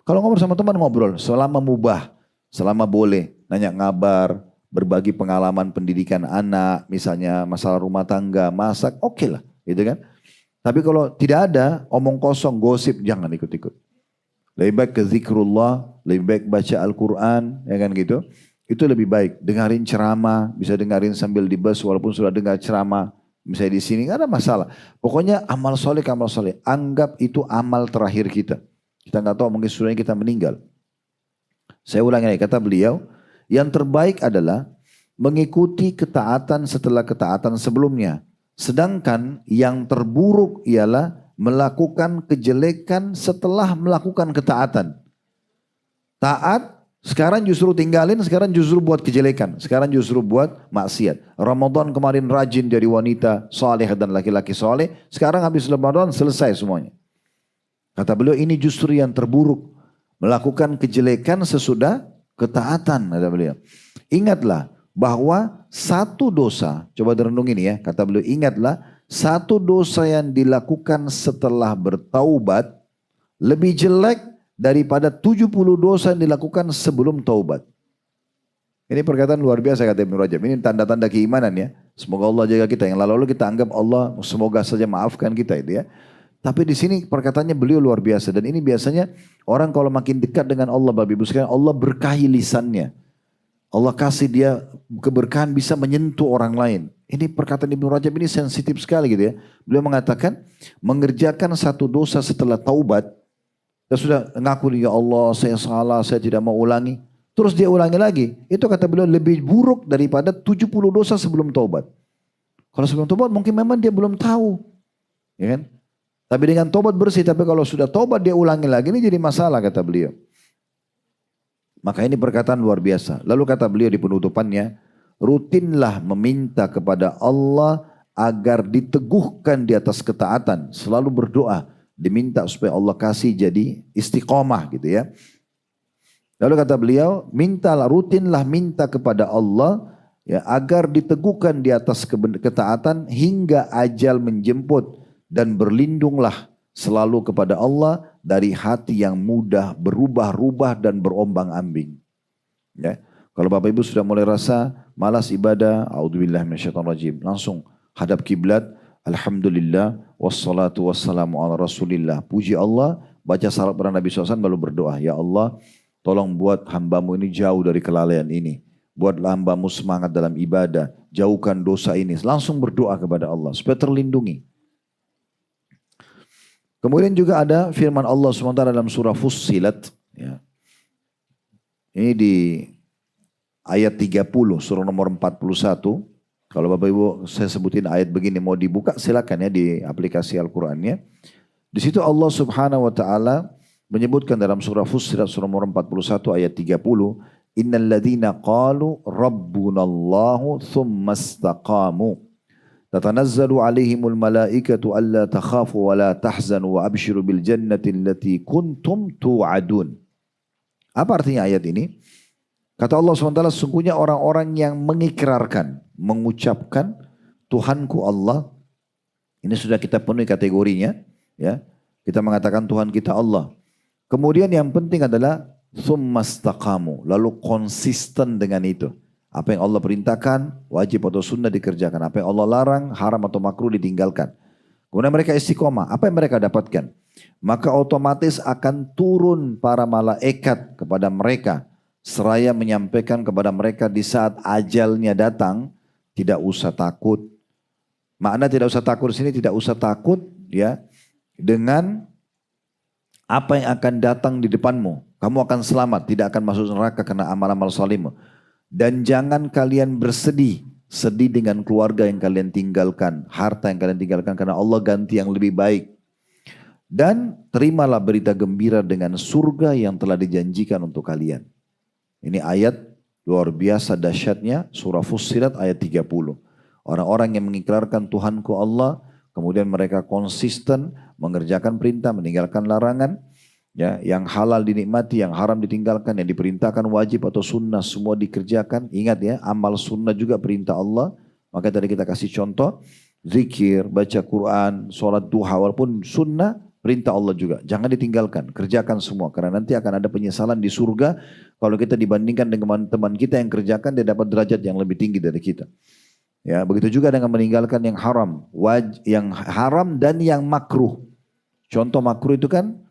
Kalau ngobrol sama teman ngobrol. Selama mubah. Selama boleh. Nanya ngabar. Berbagi pengalaman pendidikan anak. Misalnya masalah rumah tangga. Masak. Oke lah. Gitu kan. Tapi kalau tidak ada. Omong kosong. Gosip. Jangan ikut-ikut. Lebih baik ke zikrullah, lebih baik baca Al-Quran, ya kan gitu. Itu lebih baik. Dengarin ceramah, bisa dengarin sambil di bus walaupun sudah dengar ceramah. Misalnya di sini, gak ada masalah. Pokoknya amal soleh, amal soleh. Anggap itu amal terakhir kita. Kita nggak tahu mungkin sudah kita meninggal. Saya ulangi lagi, kata beliau, yang terbaik adalah mengikuti ketaatan setelah ketaatan sebelumnya. Sedangkan yang terburuk ialah melakukan kejelekan setelah melakukan ketaatan. Taat, sekarang justru tinggalin, sekarang justru buat kejelekan. Sekarang justru buat maksiat. Ramadan kemarin rajin dari wanita saleh dan laki-laki saleh. Sekarang habis Ramadan selesai semuanya. Kata beliau ini justru yang terburuk. Melakukan kejelekan sesudah ketaatan. Kata beliau. Ingatlah bahwa satu dosa. Coba direnungin ya. Kata beliau ingatlah. Satu dosa yang dilakukan setelah bertaubat lebih jelek daripada 70 dosa yang dilakukan sebelum taubat. Ini perkataan luar biasa kata Ibnu Rajab. Ini tanda-tanda keimanan ya. Semoga Allah jaga kita. Yang lalu kita anggap Allah semoga saja maafkan kita itu ya. Tapi di sini perkataannya beliau luar biasa. Dan ini biasanya orang kalau makin dekat dengan Allah, Bapak Ibu sekalian, Allah berkahi lisannya. Allah kasih dia keberkahan bisa menyentuh orang lain. Ini perkataan Ibnu Rajab ini sensitif sekali gitu ya. Beliau mengatakan mengerjakan satu dosa setelah taubat. Dia sudah ngaku ya Allah saya salah, saya tidak mau ulangi. Terus dia ulangi lagi. Itu kata beliau lebih buruk daripada 70 dosa sebelum taubat. Kalau sebelum taubat mungkin memang dia belum tahu. Ya kan? Tapi dengan taubat bersih. Tapi kalau sudah taubat dia ulangi lagi ini jadi masalah kata beliau. Maka ini perkataan luar biasa. Lalu kata beliau di penutupannya, rutinlah meminta kepada Allah agar diteguhkan di atas ketaatan. Selalu berdoa, diminta supaya Allah kasih jadi istiqomah gitu ya. Lalu kata beliau, rutinlah minta kepada Allah ya, agar diteguhkan di atas ketaatan hingga ajal menjemput. Dan berlindunglah selalu kepada Allah dari hati yang mudah berubah-ubah dan berombang-ambing. Ya. Kalau Bapak Ibu sudah mulai rasa malas ibadah, a'udzubillahi minasyaitonirrajim, langsung hadap kiblat, alhamdulillah, wassalatu wassalamu ala rasulillah. Puji Allah, baca salat pada Nabi SAW lalu berdoa, ya Allah, tolong buat hambamu ini jauh dari kelalaian ini. Buatlah hambamu semangat dalam ibadah, jauhkan dosa ini. Langsung berdoa kepada Allah supaya terlindungi. Kemudian juga ada firman Allah SWT dalam surah Fussilat. Ya. Ini di ayat 30, surah nomor 41. Kalau Bapak Ibu saya sebutin ayat begini mau dibuka silakan ya di aplikasi Al-Qur'annya. Di situ Allah Subhanahu wa taala menyebutkan dalam surah Fussilat surah nomor 41 ayat 30, innal ladzina qalu rabbunallahu tsumma istaqamu tatanazzalu alaihimul malaikatu alla takhafu wa la tahzanu wa abshiru bil jannati allati kuntum tu'adun. Apa artinya ayat ini? Kata Allah SWT, sesungguhnya orang-orang yang mengikrarkan, mengucapkan Tuhanku Allah, ini sudah kita penuhi kategorinya, ya. Kita mengatakan Tuhan kita Allah. Kemudian yang penting adalah thumma istaqamu, lalu konsisten dengan itu. Apa yang Allah perintahkan, wajib atau sunnah dikerjakan. Apa yang Allah larang, haram atau makruh ditinggalkan. Kemudian mereka istiqomah. Apa yang mereka dapatkan? Maka otomatis akan turun para malaikat kepada mereka. Seraya menyampaikan kepada mereka di saat ajalnya datang, tidak usah takut. Makna tidak usah takut di sini, tidak usah takut ya dengan apa yang akan datang di depanmu. Kamu akan selamat, tidak akan masuk neraka karena amal-amal salihmu. Dan jangan kalian bersedih, sedih dengan keluarga yang kalian tinggalkan, harta yang kalian tinggalkan, karena Allah ganti yang lebih baik. Dan terimalah berita gembira dengan surga yang telah dijanjikan untuk kalian. Ini ayat luar biasa dahsyatnya, surah Fussilat ayat 30. Orang-orang yang mengikrarkan Tuhanku Allah, kemudian mereka konsisten mengerjakan perintah, meninggalkan larangan, ya, yang halal dinikmati, yang haram ditinggalkan, yang diperintahkan wajib atau sunnah semua dikerjakan. Ingat ya, amal sunnah juga perintah Allah. Maka tadi kita kasih contoh, zikir, baca Quran, sholat duha, walaupun sunnah perintah Allah juga. Jangan ditinggalkan, kerjakan semua. Karena nanti akan ada penyesalan di surga. Kalau kita dibandingkan dengan teman kita yang kerjakan, dia dapat derajat yang lebih tinggi dari kita. Ya, begitu juga dengan meninggalkan yang haram, yang haram dan yang makruh. Contoh makruh itu kan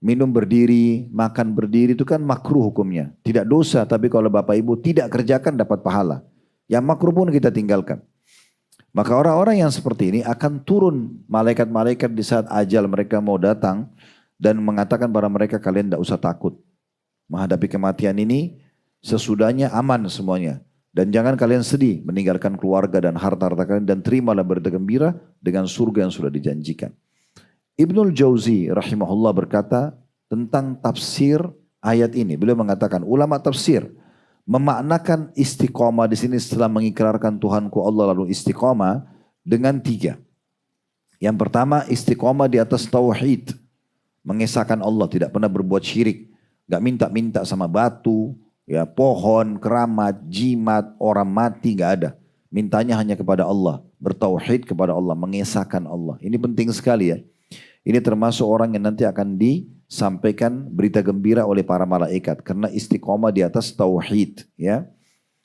minum berdiri, makan berdiri itu kan makruh hukumnya. Tidak dosa, tapi kalau Bapak Ibu tidak kerjakan dapat pahala. Yang makruh pun kita tinggalkan. Maka orang-orang yang seperti ini akan turun malaikat-malaikat di saat ajal mereka mau datang dan mengatakan pada mereka, kalian tidak usah takut. Menghadapi kematian ini sesudahnya aman semuanya. Dan jangan kalian sedih meninggalkan keluarga dan harta-harta kalian, dan terimalah berita gembira dengan surga yang sudah dijanjikan. Ibnul Jauzi rahimahullah berkata tentang tafsir ayat ini. Beliau mengatakan ulama tafsir memaknakan istiqomah di sini setelah mengikrarkan Tuhanku Allah lalu istiqomah dengan 3. Yang pertama istiqomah di atas tauhid, mengesahkan Allah, tidak pernah berbuat syirik, gak minta-minta sama batu, ya pohon, keramat, jimat, orang mati, gak ada. Mintanya hanya kepada Allah, bertauhid kepada Allah, mengesahkan Allah. Ini penting sekali ya. Ini termasuk orang yang nanti akan disampaikan berita gembira oleh para malaikat karena istiqomah di atas tauhid, ya.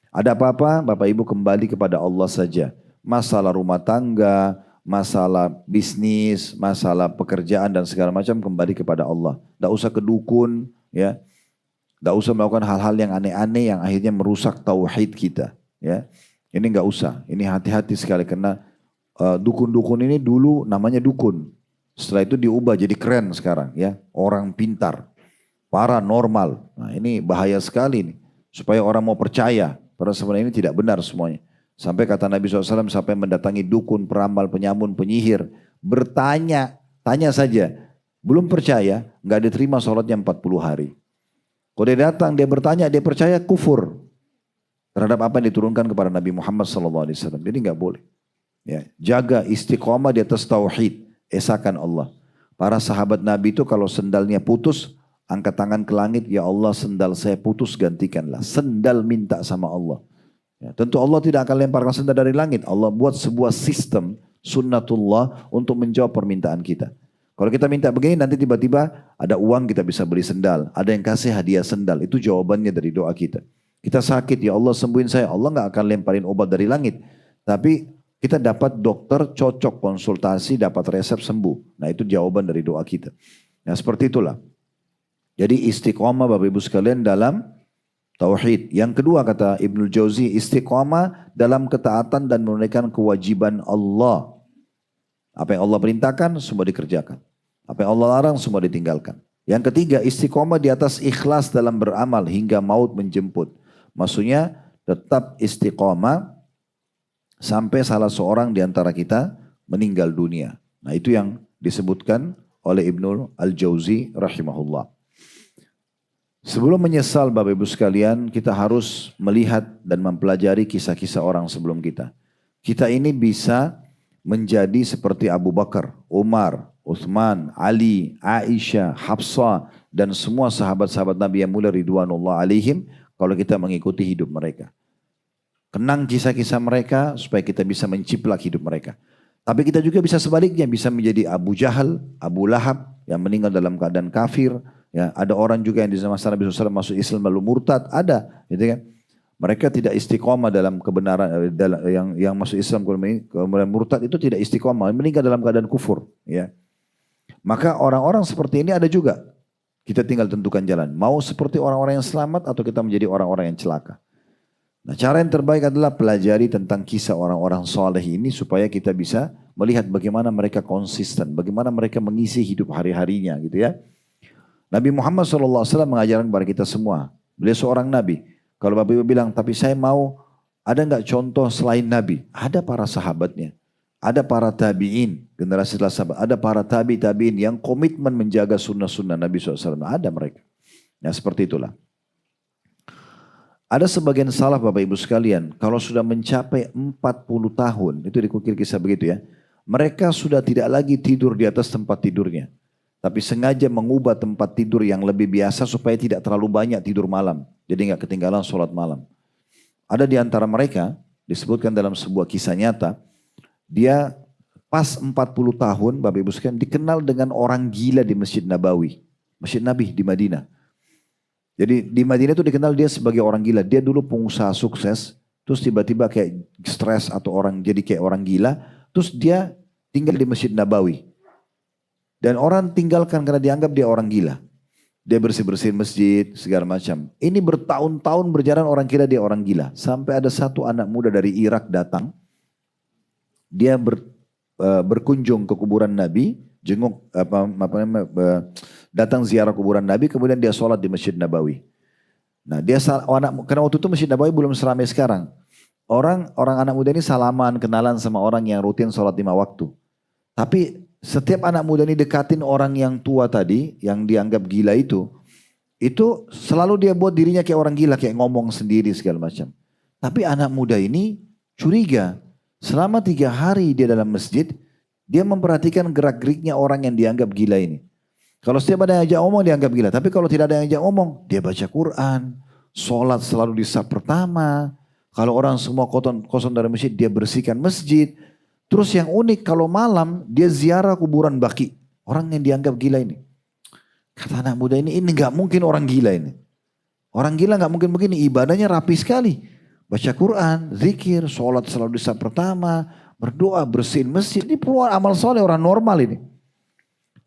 Ada apa-apa, Bapak Ibu kembali kepada Allah saja. Masalah rumah tangga, masalah bisnis, masalah pekerjaan dan segala macam kembali kepada Allah. Tidak usah ke dukun, ya. Tidak usah melakukan hal-hal yang aneh-aneh yang akhirnya merusak tauhid kita, ya. Ini nggak usah. Ini hati-hati sekali karena dukun-dukun ini dulu namanya dukun. Setelah itu diubah jadi keren sekarang ya. Orang pintar, paranormal. Nah ini bahaya sekali nih. Supaya orang mau percaya. Padahal sebenarnya ini tidak benar semuanya. Sampai kata Nabi SAW sampai mendatangi dukun, peramal, penyamun, penyihir. Bertanya, tanya saja. Belum percaya, nggak diterima sholatnya 40 hari. Kalau dia datang, dia bertanya, dia percaya kufur. Terhadap apa yang diturunkan kepada Nabi Muhammad SAW. Jadi nggak boleh. Ya, jaga istiqomah di atas tauhid. Esahkan Allah. Para sahabat Nabi itu kalau sendalnya putus, angkat tangan ke langit, ya Allah sendal saya putus gantikanlah. Sendal minta sama Allah. Ya, tentu Allah tidak akan lemparkan sendal dari langit. Allah buat sebuah sistem sunnatullah untuk menjawab permintaan kita. Kalau kita minta begini nanti tiba-tiba ada uang kita bisa beli sendal. Ada yang kasih hadiah sendal. Itu jawabannya dari doa kita. Kita sakit, ya Allah sembuhin saya. Allah gak akan lemparin obat dari langit. Tapi kita dapat dokter cocok konsultasi, dapat resep sembuh. Nah itu jawaban dari doa kita. Nah seperti itulah. Jadi istiqomah Bapak Ibu sekalian dalam tauhid. Yang kedua kata Ibnul Jauzi, istiqomah dalam ketaatan dan menunaikan kewajiban Allah. Apa yang Allah perintahkan semua dikerjakan. Apa yang Allah larang semua ditinggalkan. Yang ketiga istiqomah di atas ikhlas dalam beramal hingga maut menjemput. Maksudnya tetap istiqomah sampai salah seorang di antara kita meninggal dunia. Nah itu yang disebutkan oleh Ibnul Al-Jauzi rahimahullah. Sebelum menyesal Bapak Ibu sekalian, kita harus melihat dan mempelajari kisah-kisah orang sebelum kita. Kita ini bisa menjadi seperti Abu Bakar, Umar, Uthman, Ali, Aisyah, Hafsah, dan semua sahabat-sahabat Nabi yang mulia ridwanullah alaihim kalau kita mengikuti hidup mereka. Kenang kisah-kisah mereka supaya kita bisa menciplak hidup mereka. Tapi kita juga bisa sebaliknya, bisa menjadi Abu Jahal, Abu Lahab, yang meninggal dalam keadaan kafir. Ya, ada orang juga yang di masa Nabi SAW masuk Islam lalu murtad, ada, gitu kan? Mereka tidak istiqomah dalam kebenaran, yang masuk Islam kemudian murtad itu tidak istiqomah, meninggal dalam keadaan kufur. Ya, maka orang-orang seperti ini ada juga. Kita tinggal tentukan jalan. Mau seperti orang-orang yang selamat atau kita menjadi orang-orang yang celaka. Nah, cara yang terbaik adalah pelajari tentang kisah orang-orang soleh ini supaya kita bisa melihat bagaimana mereka konsisten, bagaimana mereka mengisi hidup hari-harinya, gitu ya. Nabi Muhammad SAW mengajarkan kepada kita semua. Beliau seorang Nabi. Kalau Bapak Ibu bilang, tapi saya mau, ada nggak contoh selain Nabi? Ada para sahabatnya. Ada para tabi'in, generasi setelah sahabat. Ada para tabi'in yang komitmen menjaga sunnah-sunnah Nabi SAW. Ada mereka. Ya seperti itulah. Ada sebagian salaf Bapak Ibu sekalian, kalau sudah mencapai 40 tahun, itu dikukir kisah begitu ya. Mereka sudah tidak lagi tidur di atas tempat tidurnya. Tapi sengaja mengubah tempat tidur yang lebih biasa supaya tidak terlalu banyak tidur malam. Jadi nggak ketinggalan sholat malam. Ada di antara mereka, disebutkan dalam sebuah kisah nyata, dia pas 40 tahun, Bapak Ibu sekalian, dikenal dengan orang gila di Masjid Nabawi. Masjid Nabi di Madinah. Jadi di Madinah itu dikenal dia sebagai orang gila. Dia dulu pengusaha sukses, terus tiba-tiba kayak stres atau orang jadi kayak orang gila. Terus dia tinggal di Masjid Nabawi. Dan orang tinggalkan karena dianggap dia orang gila. Dia bersih-bersihin masjid, segala macam. Ini bertahun-tahun berjalan orang kira dia orang gila. Sampai ada satu anak muda dari Irak datang. Dia berkunjung ke kuburan Nabi, jenguk datang ziarah kuburan Nabi, kemudian dia sholat di Masjid Nabawi. Nah karena waktu itu Masjid Nabawi belum seramai sekarang. Orang anak muda ini salaman, kenalan sama orang yang rutin sholat 5 waktu. Tapi setiap anak muda ini dekatin orang yang tua tadi, yang dianggap gila itu selalu dia buat dirinya kayak orang gila, kayak ngomong sendiri segala macam. Tapi anak muda ini curiga. Selama 3 hari dia dalam masjid, dia memperhatikan gerak-geriknya orang yang dianggap gila ini. Kalau setiap ada yang ajak omong dianggap gila. Tapi kalau tidak ada yang ajak omong, dia baca Quran. Sholat selalu di saf pertama. Kalau orang semua kosong dari masjid, dia bersihkan masjid. Terus yang unik, kalau malam dia ziarah kuburan Baqi. Orang yang dianggap gila ini. Kata anak muda ini gak mungkin orang gila ini. Orang gila gak mungkin begini, ibadahnya rapi sekali. Baca Quran, zikir, sholat selalu di saf pertama, berdoa, bersihin masjid. Ini perlu amal soleh orang normal ini.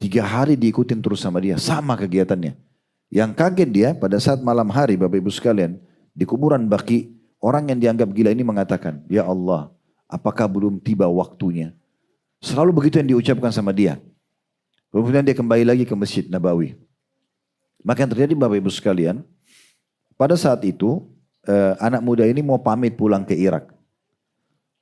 3 hari diikutin terus sama dia, sama kegiatannya. Yang kaget dia pada saat malam hari Bapak Ibu sekalian, di kuburan Baqi, orang yang dianggap gila ini mengatakan, ya Allah, apakah belum tiba waktunya? Selalu begitu yang diucapkan sama dia. Kemudian dia kembali lagi ke Masjid Nabawi. Maka yang terjadi Bapak Ibu sekalian, pada saat itu, anak muda ini mau pamit pulang ke Irak.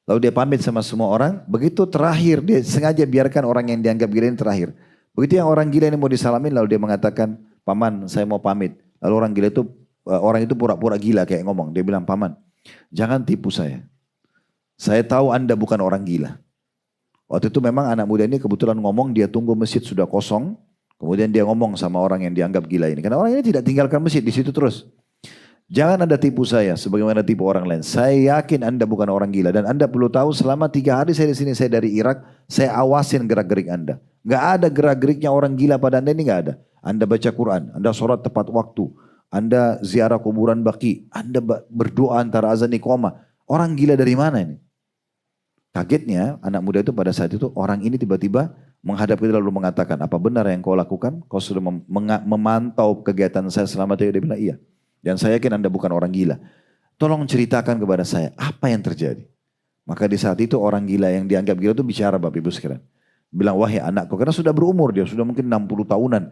Lalu dia pamit sama semua orang. Begitu terakhir dia sengaja biarkan orang yang dianggap gila ini terakhir. Begitu yang orang gila ini mau disalamin, lalu dia mengatakan, paman saya mau pamit. Lalu orang itu pura-pura gila kayak ngomong. Dia bilang, paman jangan tipu saya. Saya tahu anda bukan orang gila. Waktu itu memang anak muda ini kebetulan ngomong, dia tunggu masjid sudah kosong. Kemudian dia ngomong sama orang yang dianggap gila ini. Karena orang ini tidak tinggalkan masjid di situ terus. Jangan anda tipu saya sebagaimana tipu orang lain. Saya yakin anda bukan orang gila. Dan anda perlu tahu selama 3 hari saya di sini, saya dari Irak. Saya awasin gerak-gerik anda. Gak ada gerak-geriknya orang gila pada anda ini, gak ada. Anda baca Quran, anda sholat tepat waktu. Anda ziarah kuburan Baqi. Anda berdoa antara azan iqamah. Orang gila dari mana ini? Kagetnya anak muda itu pada saat itu orang ini tiba-tiba menghadap kita lalu mengatakan, apa benar yang kau lakukan? Kau sudah memantau kegiatan saya selama itu? Dia bilang iya. Dan saya yakin anda bukan orang gila. Tolong ceritakan kepada saya apa yang terjadi. Maka di saat itu orang gila yang dianggap gila itu bicara Bapak Ibu sekalian. Bilang wahai anakku, karena sudah berumur dia, sudah mungkin 60 tahunan.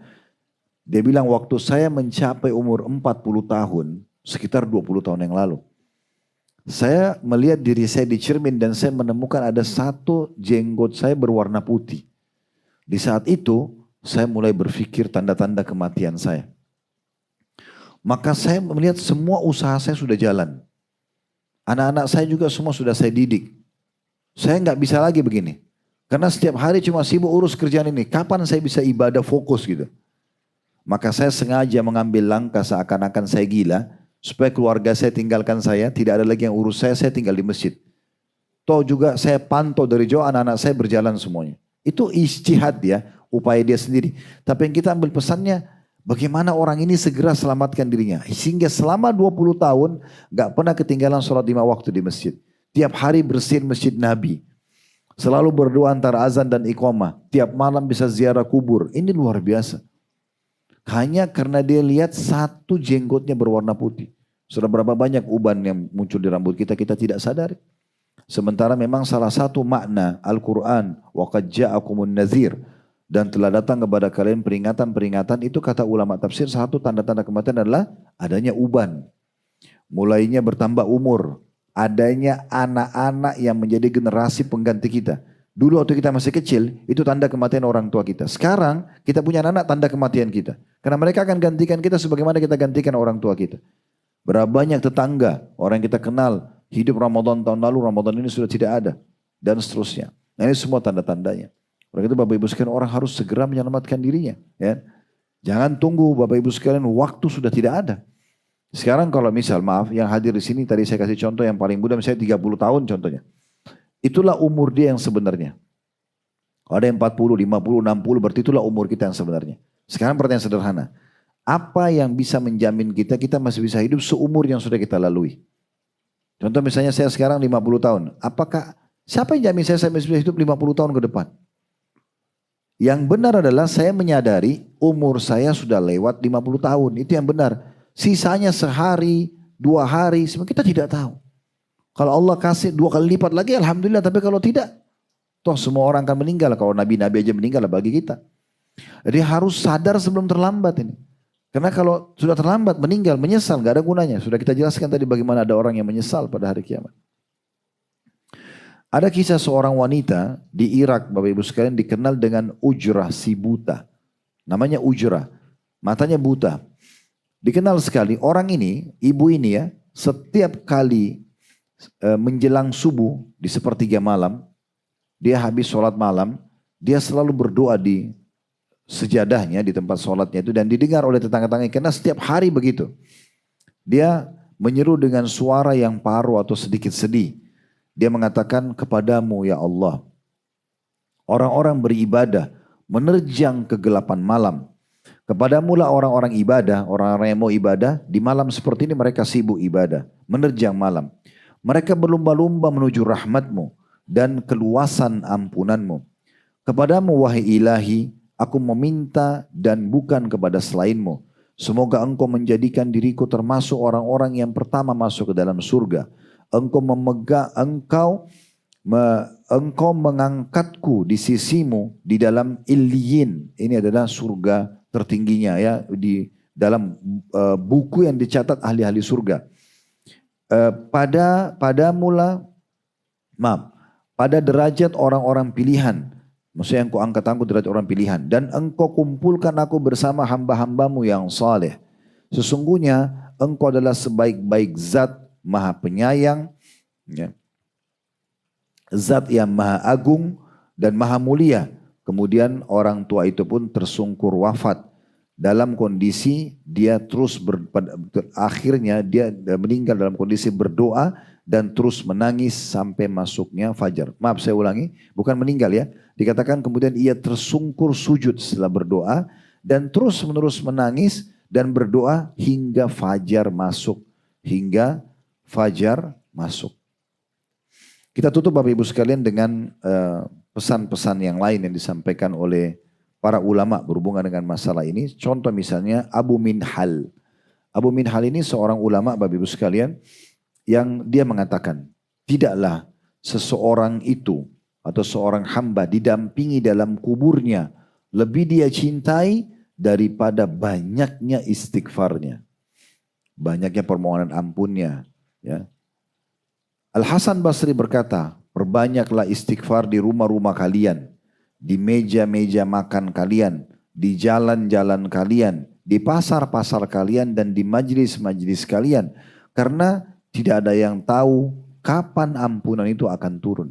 Dia bilang waktu saya mencapai umur 40 tahun, sekitar 20 tahun yang lalu. Saya melihat diri saya di cermin dan saya menemukan ada satu jenggot saya berwarna putih. Di saat itu saya mulai berpikir tanda-tanda kematian saya. Maka saya melihat semua usaha saya sudah jalan. Anak-anak saya juga semua sudah saya didik. Saya nggak bisa lagi begini. Karena setiap hari cuma sibuk urus kerjaan ini. Kapan saya bisa ibadah fokus gitu. Maka saya sengaja mengambil langkah seakan-akan saya gila. Supaya keluarga saya tinggalkan saya. Tidak ada lagi yang urus saya tinggal di masjid. Toh juga saya pantau dari jauh anak-anak saya berjalan semuanya. Itu ijtihad ya. upaya dia sendiri. Tapi yang kita ambil pesannya, bagaimana orang ini segera selamatkan dirinya. Sehingga selama 20 tahun gak pernah ketinggalan sholat 5 waktu di masjid. Tiap hari bersihin masjid Nabi. Selalu berdoa antara azan dan iqamah. Tiap malam bisa ziarah kubur. Ini luar biasa. Hanya karena dia lihat satu jenggotnya berwarna putih. Sudah berapa banyak uban yang muncul di rambut kita, kita tidak sadari. Sementara memang salah satu makna Al-Quran, وَقَدْ جَاءَكُمُ النَّذِيرُ, dan telah datang kepada kalian peringatan-peringatan, itu kata ulama tafsir, satu tanda-tanda kematian adalah adanya uban. Mulainya bertambah umur, adanya anak-anak yang menjadi generasi pengganti kita. Dulu waktu kita masih kecil, itu tanda kematian orang tua kita. Sekarang kita punya anak, tanda kematian kita. Karena mereka akan gantikan kita sebagaimana kita gantikan orang tua kita. Berapa banyak tetangga, orang yang kita kenal, hidup Ramadan tahun lalu, Ramadan ini sudah tidak ada. Dan seterusnya. Nah ini semua tanda-tandanya. Oleh itu Bapak Ibu sekalian, orang harus segera menyelamatkan dirinya. Ya. Jangan tunggu Bapak Ibu sekalian, waktu sudah tidak ada. Sekarang kalau misal, maaf, yang hadir di sini, tadi saya kasih contoh yang paling muda, misalnya 30 tahun contohnya. Itulah umur dia yang sebenarnya. Ada yang 40, 50, 60, berarti itulah umur kita yang sebenarnya. Sekarang pertanyaan sederhana. Apa yang bisa menjamin kita masih bisa hidup seumur yang sudah kita lalui? Contoh misalnya saya sekarang 50 tahun. Apakah, siapa yang jamin saya bisa hidup 50 tahun ke depan? Yang benar adalah saya menyadari umur saya sudah lewat 50 tahun. Itu yang benar. Sisanya sehari, 2 hari, kita tidak tahu. Kalau Allah kasih 2 kali lipat lagi, alhamdulillah. Tapi kalau tidak, toh semua orang akan meninggal. Kalau nabi-nabi aja meninggal bagi kita. Jadi harus sadar sebelum terlambat ini. Karena kalau sudah terlambat meninggal, menyesal, gak ada gunanya. Sudah kita jelaskan tadi bagaimana ada orang yang menyesal pada hari kiamat. Ada kisah seorang wanita di Irak, Bapak Ibu sekalian, dikenal dengan Ujrah si buta. Namanya Ujrah, matanya buta. Dikenal sekali, orang ini, ibu ini ya, setiap kali menjelang subuh di sepertiga malam, dia habis sholat malam, dia selalu berdoa di sejadahnya di tempat sholatnya itu dan didengar oleh tetangga-tetangganya karena setiap hari begitu. Dia menyeru dengan suara yang paru atau sedikit sedih. Dia mengatakan, kepadamu ya Allah, orang-orang beribadah menerjang kegelapan malam. Kepadamu lah orang-orang ibadah, orang-orang yang mau ibadah di malam seperti ini mereka sibuk ibadah, menerjang malam. Mereka berlumba-lumba menuju rahmatmu dan keluasan ampunanmu. Kepadamu wahai ilahi, aku meminta dan bukan kepada selainmu. Semoga engkau menjadikan diriku termasuk orang-orang yang pertama masuk ke dalam surga. Engkau mengangkatku di sisimu di dalam Illiyin. Ini adalah surga tertingginya ya di dalam buku yang dicatat ahli-ahli surga. Pada derajat orang-orang pilihan. Maksudnya engkau angkat aku derajat orang pilihan. Dan engkau kumpulkan aku bersama hamba-hambamu yang saleh. Sesungguhnya engkau adalah sebaik-baik zat, maha penyayang, ya. Zat yang maha agung dan maha mulia. Kemudian orang tua itu pun tersungkur wafat. Dalam kondisi dia terus, akhirnya dia meninggal dalam kondisi berdoa dan terus menangis sampai masuknya fajar. Maaf saya ulangi, bukan meninggal ya. Dikatakan kemudian ia tersungkur sujud setelah berdoa dan terus menerus menangis dan berdoa hingga fajar masuk. Hingga fajar masuk. Kita tutup Bapak Ibu sekalian dengan pesan-pesan yang lain yang disampaikan oleh para ulama berhubungan dengan masalah ini. Contoh misalnya Abu Minhal. Abu Minhal ini seorang ulama Bapak Ibu sekalian yang dia mengatakan tidaklah seseorang itu atau seorang hamba didampingi dalam kuburnya lebih dia cintai daripada banyaknya istighfarnya, banyaknya permohonan ampunnya. Ya. Al-Hasan Basri berkata, perbanyaklah istighfar di rumah-rumah kalian, di meja-meja makan kalian, di jalan-jalan kalian, di pasar-pasar kalian dan di majlis-majlis kalian, karena tidak ada yang tahu kapan ampunan itu akan turun.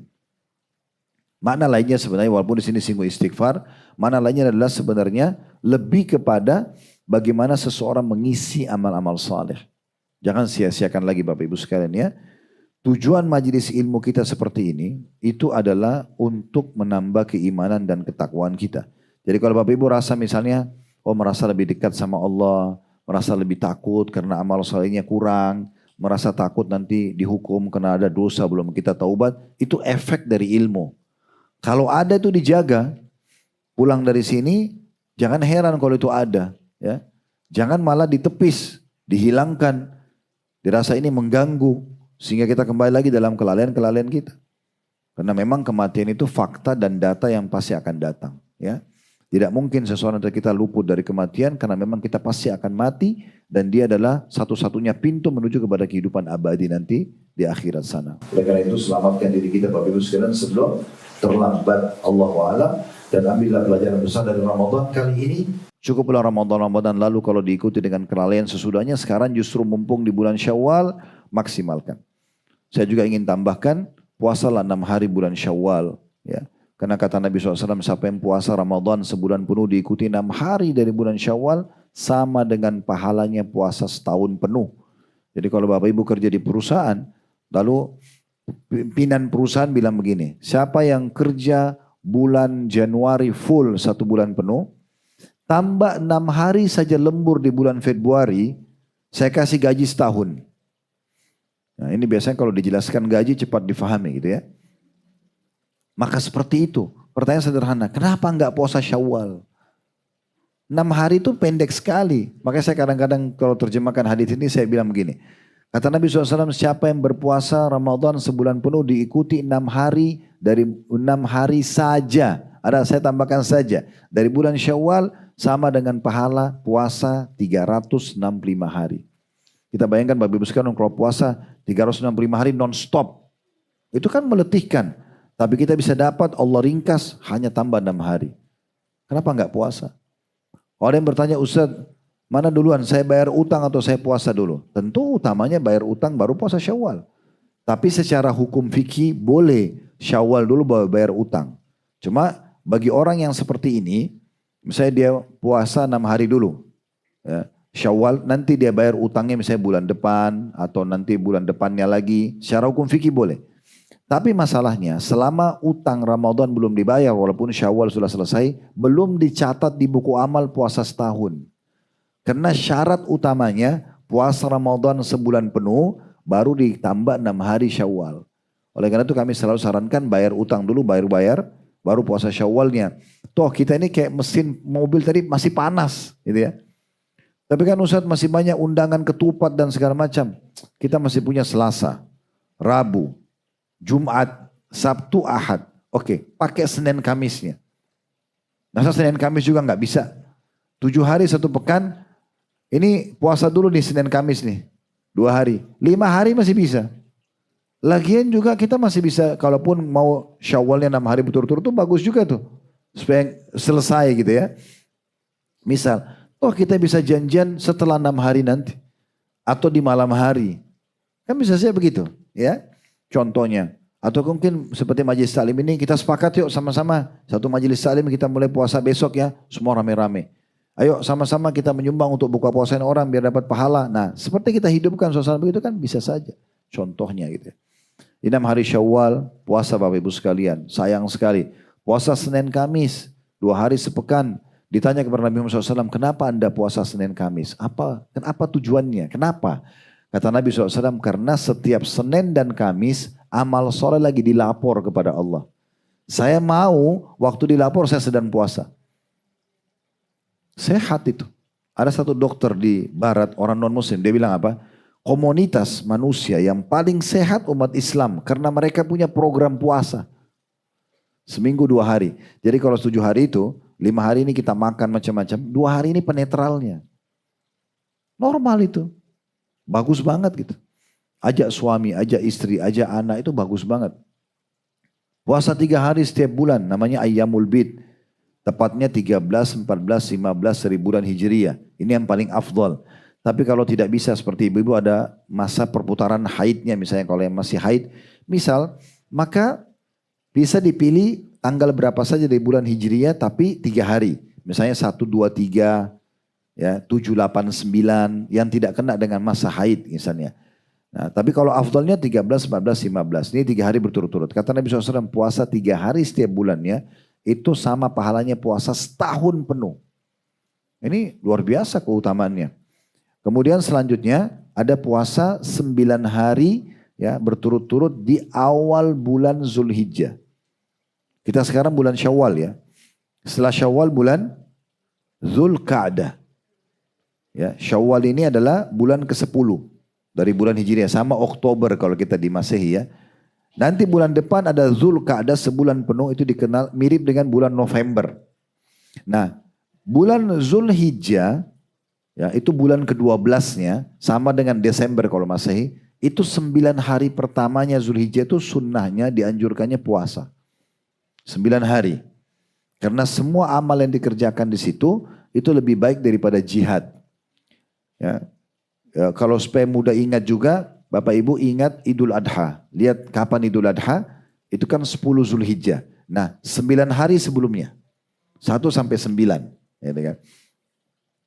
Makna lainnya sebenarnya walaupun di sini singgung istighfar, makna lainnya adalah sebenarnya lebih kepada bagaimana seseorang mengisi amal-amal saleh. Jangan sia-siakan lagi Bapak Ibu sekalian ya. Tujuan majelis ilmu kita seperti ini itu adalah untuk menambah keimanan dan ketakwaan kita. Jadi kalau Bapak Ibu rasa misalnya, merasa lebih dekat sama Allah, merasa lebih takut karena amal solehnya kurang, merasa takut nanti dihukum karena ada dosa belum kita taubat, itu efek dari ilmu. Kalau ada itu dijaga, pulang dari sini jangan heran kalau itu ada, ya. Jangan malah ditepis, dihilangkan, dirasa ini mengganggu sehingga kita kembali lagi dalam kelalaian-kelalaian kita. Karena memang kematian itu fakta dan data yang pasti akan datang, ya. Tidak mungkin seseorang dari kita luput dari kematian karena memang kita pasti akan mati dan dia adalah satu-satunya pintu menuju kepada kehidupan abadi nanti di akhirat sana. Oleh karena itu selamatkan diri kita Bapak Ibu sekalian sebelum terlambat, Allahu a'lam, dan ambillah pelajaran besar dari Ramadan kali ini. Cukuplah Ramadan lalu kalau diikuti dengan kelalaian sesudahnya, sekarang justru mumpung di bulan Syawal, maksimalkan. Saya juga ingin tambahkan, puasalah 6 hari bulan Syawal, ya. Karena kata Nabi SAW, siapa yang puasa Ramadan sebulan penuh diikuti 6 hari dari bulan Syawal, sama dengan pahalanya puasa setahun penuh. Jadi kalau Bapak Ibu kerja di perusahaan, lalu pimpinan perusahaan bilang begini, siapa yang kerja bulan Januari full 1 bulan penuh, tambah 6 hari saja lembur di bulan Februari, saya kasih gaji setahun. Nah ini biasanya kalau dijelaskan gaji cepat difahami gitu ya. Maka seperti itu. Pertanyaan sederhana, kenapa enggak puasa Syawal? 6 hari itu pendek sekali. Makanya saya kadang-kadang kalau terjemahkan hadis ini saya bilang begini. Kata Nabi SAW, siapa yang berpuasa Ramadan sebulan penuh diikuti 6 hari dari 6 hari saja. Ada saya tambahkan saja. Dari bulan Syawal sama dengan pahala puasa 365 hari. Kita bayangkan Bapak Ibu sekalian kalau puasa 365 hari non-stop. Itu kan meletihkan. Tapi kita bisa dapat Allah ringkas hanya tambah 6 hari. Kenapa enggak puasa? Orang yang bertanya, Ustaz, mana duluan? Saya bayar utang atau saya puasa dulu? Tentu utamanya bayar utang baru puasa Syawal. Tapi secara hukum fikih boleh Syawal dulu baru bayar utang. Cuma bagi orang yang seperti ini, misalnya dia puasa 6 hari dulu. Ya, Syawal nanti dia bayar utangnya misalnya bulan depan atau nanti bulan depannya lagi. Secara hukum fikih boleh. Tapi masalahnya selama utang Ramadan belum dibayar walaupun Syawal sudah selesai, belum dicatat di buku amal puasa setahun. Karena syarat utamanya puasa Ramadan sebulan penuh baru ditambah 6 hari Syawal. Oleh karena itu kami selalu sarankan bayar utang dulu, bayar baru puasa Syawalnya. Toh kita ini kayak mesin mobil tadi masih panas gitu ya. Tapi kan Ustaz masih banyak undangan ketupat dan segala macam. Kita masih punya Selasa, Rabu, Jumat, Sabtu, Ahad. Oke, pakai Senin Kamisnya. Masa Senin Kamis juga nggak bisa. 7 hari 1 pekan, ini puasa dulu nih Senin Kamis nih. 2 hari, 5 hari masih bisa. Lagian juga kita masih bisa, kalaupun mau Syawalnya 6 hari betul-betul itu bagus juga tuh. Supaya selesai gitu ya. Misal, toh kita bisa janjian setelah 6 hari nanti. Atau di malam hari. Kan bisa saja begitu ya. Contohnya, atau mungkin seperti majelis taklim ini kita sepakat yuk sama-sama satu majelis taklim kita mulai puasa besok ya, semua rame-rame. Ayo sama-sama kita menyumbang untuk buka puasain orang biar dapat pahala. Nah, seperti kita hidupkan suasana begitu kan bisa saja. Contohnya gitu. Di 6 hari Syawal puasa Bapak Ibu sekalian, sayang sekali. Puasa Senin Kamis 2 hari sepekan. Ditanya kepada Nabi Muhammad SAW, kenapa anda puasa Senin Kamis? Apa tujuannya? Kenapa? Kata Nabi SAW, karena setiap Senin dan Kamis amal soleh lagi dilapor kepada Allah. Saya mau waktu dilapor saya sedang puasa. Sehat itu. Ada satu dokter di barat, orang non muslim, dia bilang apa? Komunitas manusia yang paling sehat umat Islam karena mereka punya program puasa. Seminggu 2 hari. Jadi kalau 7 hari itu, 5 hari ini kita makan macam-macam, 2 hari ini penetralnya. Normal itu. Bagus banget gitu. Ajak suami, ajak istri, ajak anak itu bagus banget. Puasa 3 hari setiap bulan namanya Ayyamul Bid. Tepatnya 13, 14, 15 dari bulan Hijriyah. Ini yang paling afdol. Tapi kalau tidak bisa seperti ibu-ibu ada masa perputaran haidnya misalnya kalau yang masih haid. Misal maka bisa dipilih tanggal berapa saja dari bulan Hijriyah tapi 3 hari. Misalnya 1, 2, 3. Ya, 7, 8, 9 yang tidak kena dengan masa haid misalnya. Nah, tapi kalau afdalnya 13, 14, 15. Ini 3 hari berturut-turut. Kata Nabi SAW puasa 3 hari setiap bulannya. itu sama pahalanya puasa setahun penuh. Ini luar biasa keutamaannya. Kemudian selanjutnya ada puasa 9 hari ya berturut-turut di awal bulan Zulhijjah. Kita sekarang bulan Syawal ya. Setelah Syawal bulan Zulqa'dah. Ya, Syawal ini adalah bulan ke-10 dari bulan Hijriah, sama Oktober kalau kita di Masehi ya. Nanti bulan depan ada Zulqa'dah sebulan penuh, itu dikenal mirip dengan bulan November. Nah, bulan Zulhijjah ya itu bulan ke-12-nya sama dengan Desember kalau Masehi. Itu 9 hari pertamanya Zulhijjah itu sunnahnya dianjurkannya puasa. 9 hari. Karena semua amal yang dikerjakan di situ itu lebih baik daripada jihad. Ya. Ya, kalau supaya mudah ingat juga, Bapak Ibu ingat Idul Adha. Lihat kapan Idul Adha? Itu kan 10 Zulhijjah. Nah, 9 hari sebelumnya. 1 sampai 9. Ya, kan?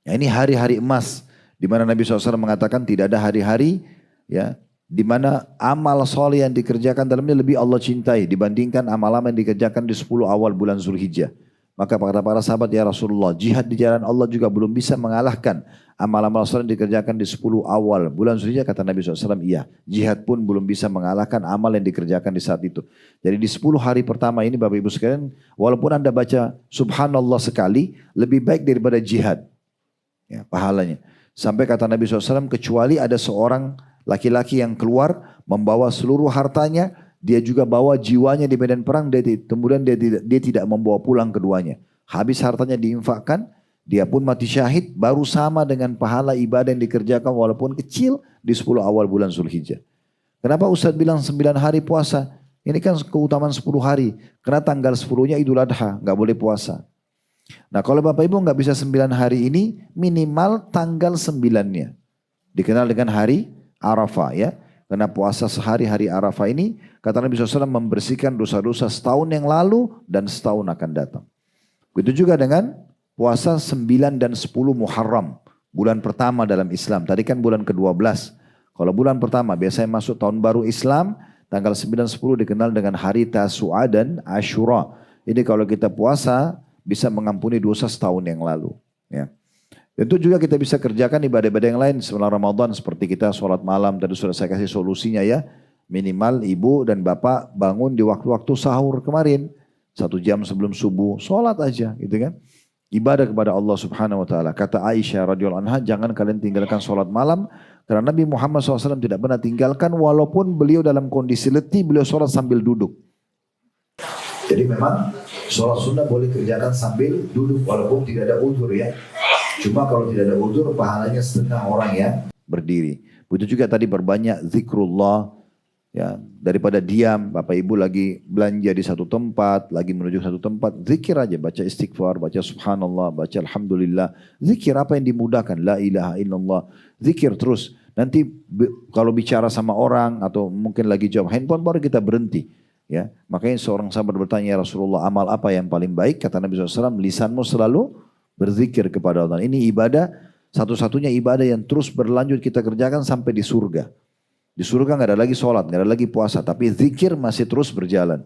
Ya, ini hari-hari emas. Di mana Nabi SAW mengatakan tidak ada hari-hari ya, di mana amal soleh yang dikerjakan dalamnya lebih Allah cintai dibandingkan amal-amal yang dikerjakan di 10 awal bulan Zulhijjah. Maka kata para sahabat, ya Rasulullah, jihad di jalan Allah juga belum bisa mengalahkan amal-amal soleh yang dikerjakan di 10 awal bulan Zulhijjah. Kata Nabi SAW, iya, jihad pun belum bisa mengalahkan amal yang dikerjakan di saat itu. Jadi di 10 hari pertama ini Bapak Ibu sekalian, walaupun Anda baca subhanallah sekali, lebih baik daripada jihad. Ya, pahalanya. Sampai kata Nabi SAW, kecuali ada seorang laki-laki yang keluar membawa seluruh hartanya, dia juga bawa jiwanya di medan perang, kemudian dia tidak membawa pulang keduanya. Habis hartanya diinfakkan, dia pun mati syahid, baru sama dengan pahala ibadah yang dikerjakan walaupun kecil di 10 awal bulan Zulhijjah. Kenapa Ustadz bilang 9 hari puasa? Ini kan keutamaan 10 hari. Karena tanggal 10-nya Idul Adha, nggak boleh puasa. Nah kalau Bapak Ibu nggak bisa 9 hari ini, minimal tanggal 9-nya. Dikenal dengan hari Arafah ya. Karena puasa sehari hari Arafah ini, kata Nabi SAW membersihkan dosa-dosa setahun yang lalu dan setahun akan datang. Begitu juga dengan puasa 9 dan 10 Muharram. Bulan pertama dalam Islam. Tadi kan bulan ke-12. Kalau bulan pertama biasanya masuk tahun baru Islam. Tanggal 9 dan 10 dikenal dengan hari Tasu'a dan Ashura. Ini kalau kita puasa bisa mengampuni dosa setahun yang lalu. Ya. Tentu juga kita bisa kerjakan ibadah-ibadah yang lain sebelum Ramadan. Seperti kita sholat malam. Tadi sudah saya kasih solusinya ya. Minimal ibu dan bapak bangun di waktu-waktu sahur kemarin. 1 jam sebelum subuh. Sholat aja gitu kan. Ibadah kepada Allah Subhanahu Wa Taala. Kata Aisyah radhiyallahu anha, jangan kalian tinggalkan sholat malam. Karena Nabi Muhammad SAW tidak pernah tinggalkan. Walaupun beliau dalam kondisi letih, beliau sholat sambil duduk. Jadi memang sholat sunnah boleh kerjakan sambil duduk. Walaupun tidak ada uzur ya. Cuma kalau tidak ada uzur, pahalanya setengah orang yang berdiri. Begitu juga tadi berbanyak zikrullah. Ya, daripada diam, Bapak Ibu lagi belanja di satu tempat, lagi menuju satu tempat, zikir aja, baca istighfar, baca subhanallah, baca alhamdulillah. Zikir apa yang dimudahkan, la ilaha illallah. Zikir terus. Nanti kalau bicara sama orang atau mungkin lagi jawab handphone baru kita berhenti. Ya, makanya seorang sahabat bertanya, ya Rasulullah, amal apa yang paling baik? Kata Nabi SAW, lisanmu selalu berzikir kepada Allah. Ini ibadah, satu-satunya ibadah yang terus berlanjut kita kerjakan sampai di surga. Di surga nggak ada lagi sholat, nggak ada lagi puasa, tapi zikir masih terus berjalan.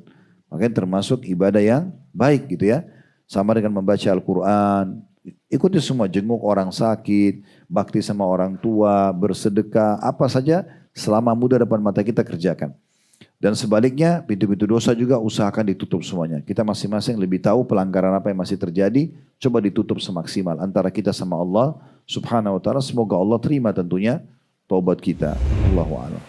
Makanya termasuk ibadah yang baik gitu ya. Sama dengan membaca Al-Quran, ikuti semua, jenguk orang sakit, bakti sama orang tua, bersedekah, apa saja selama mudah depan mata kita kerjakan. Dan sebaliknya pintu-pintu dosa juga usahakan ditutup semuanya. Kita masing-masing lebih tahu pelanggaran apa yang masih terjadi, coba ditutup semaksimal antara kita sama Allah Subhanahu Wa Taala. Semoga Allah terima tentunya taubat kita. Allahu a'lam.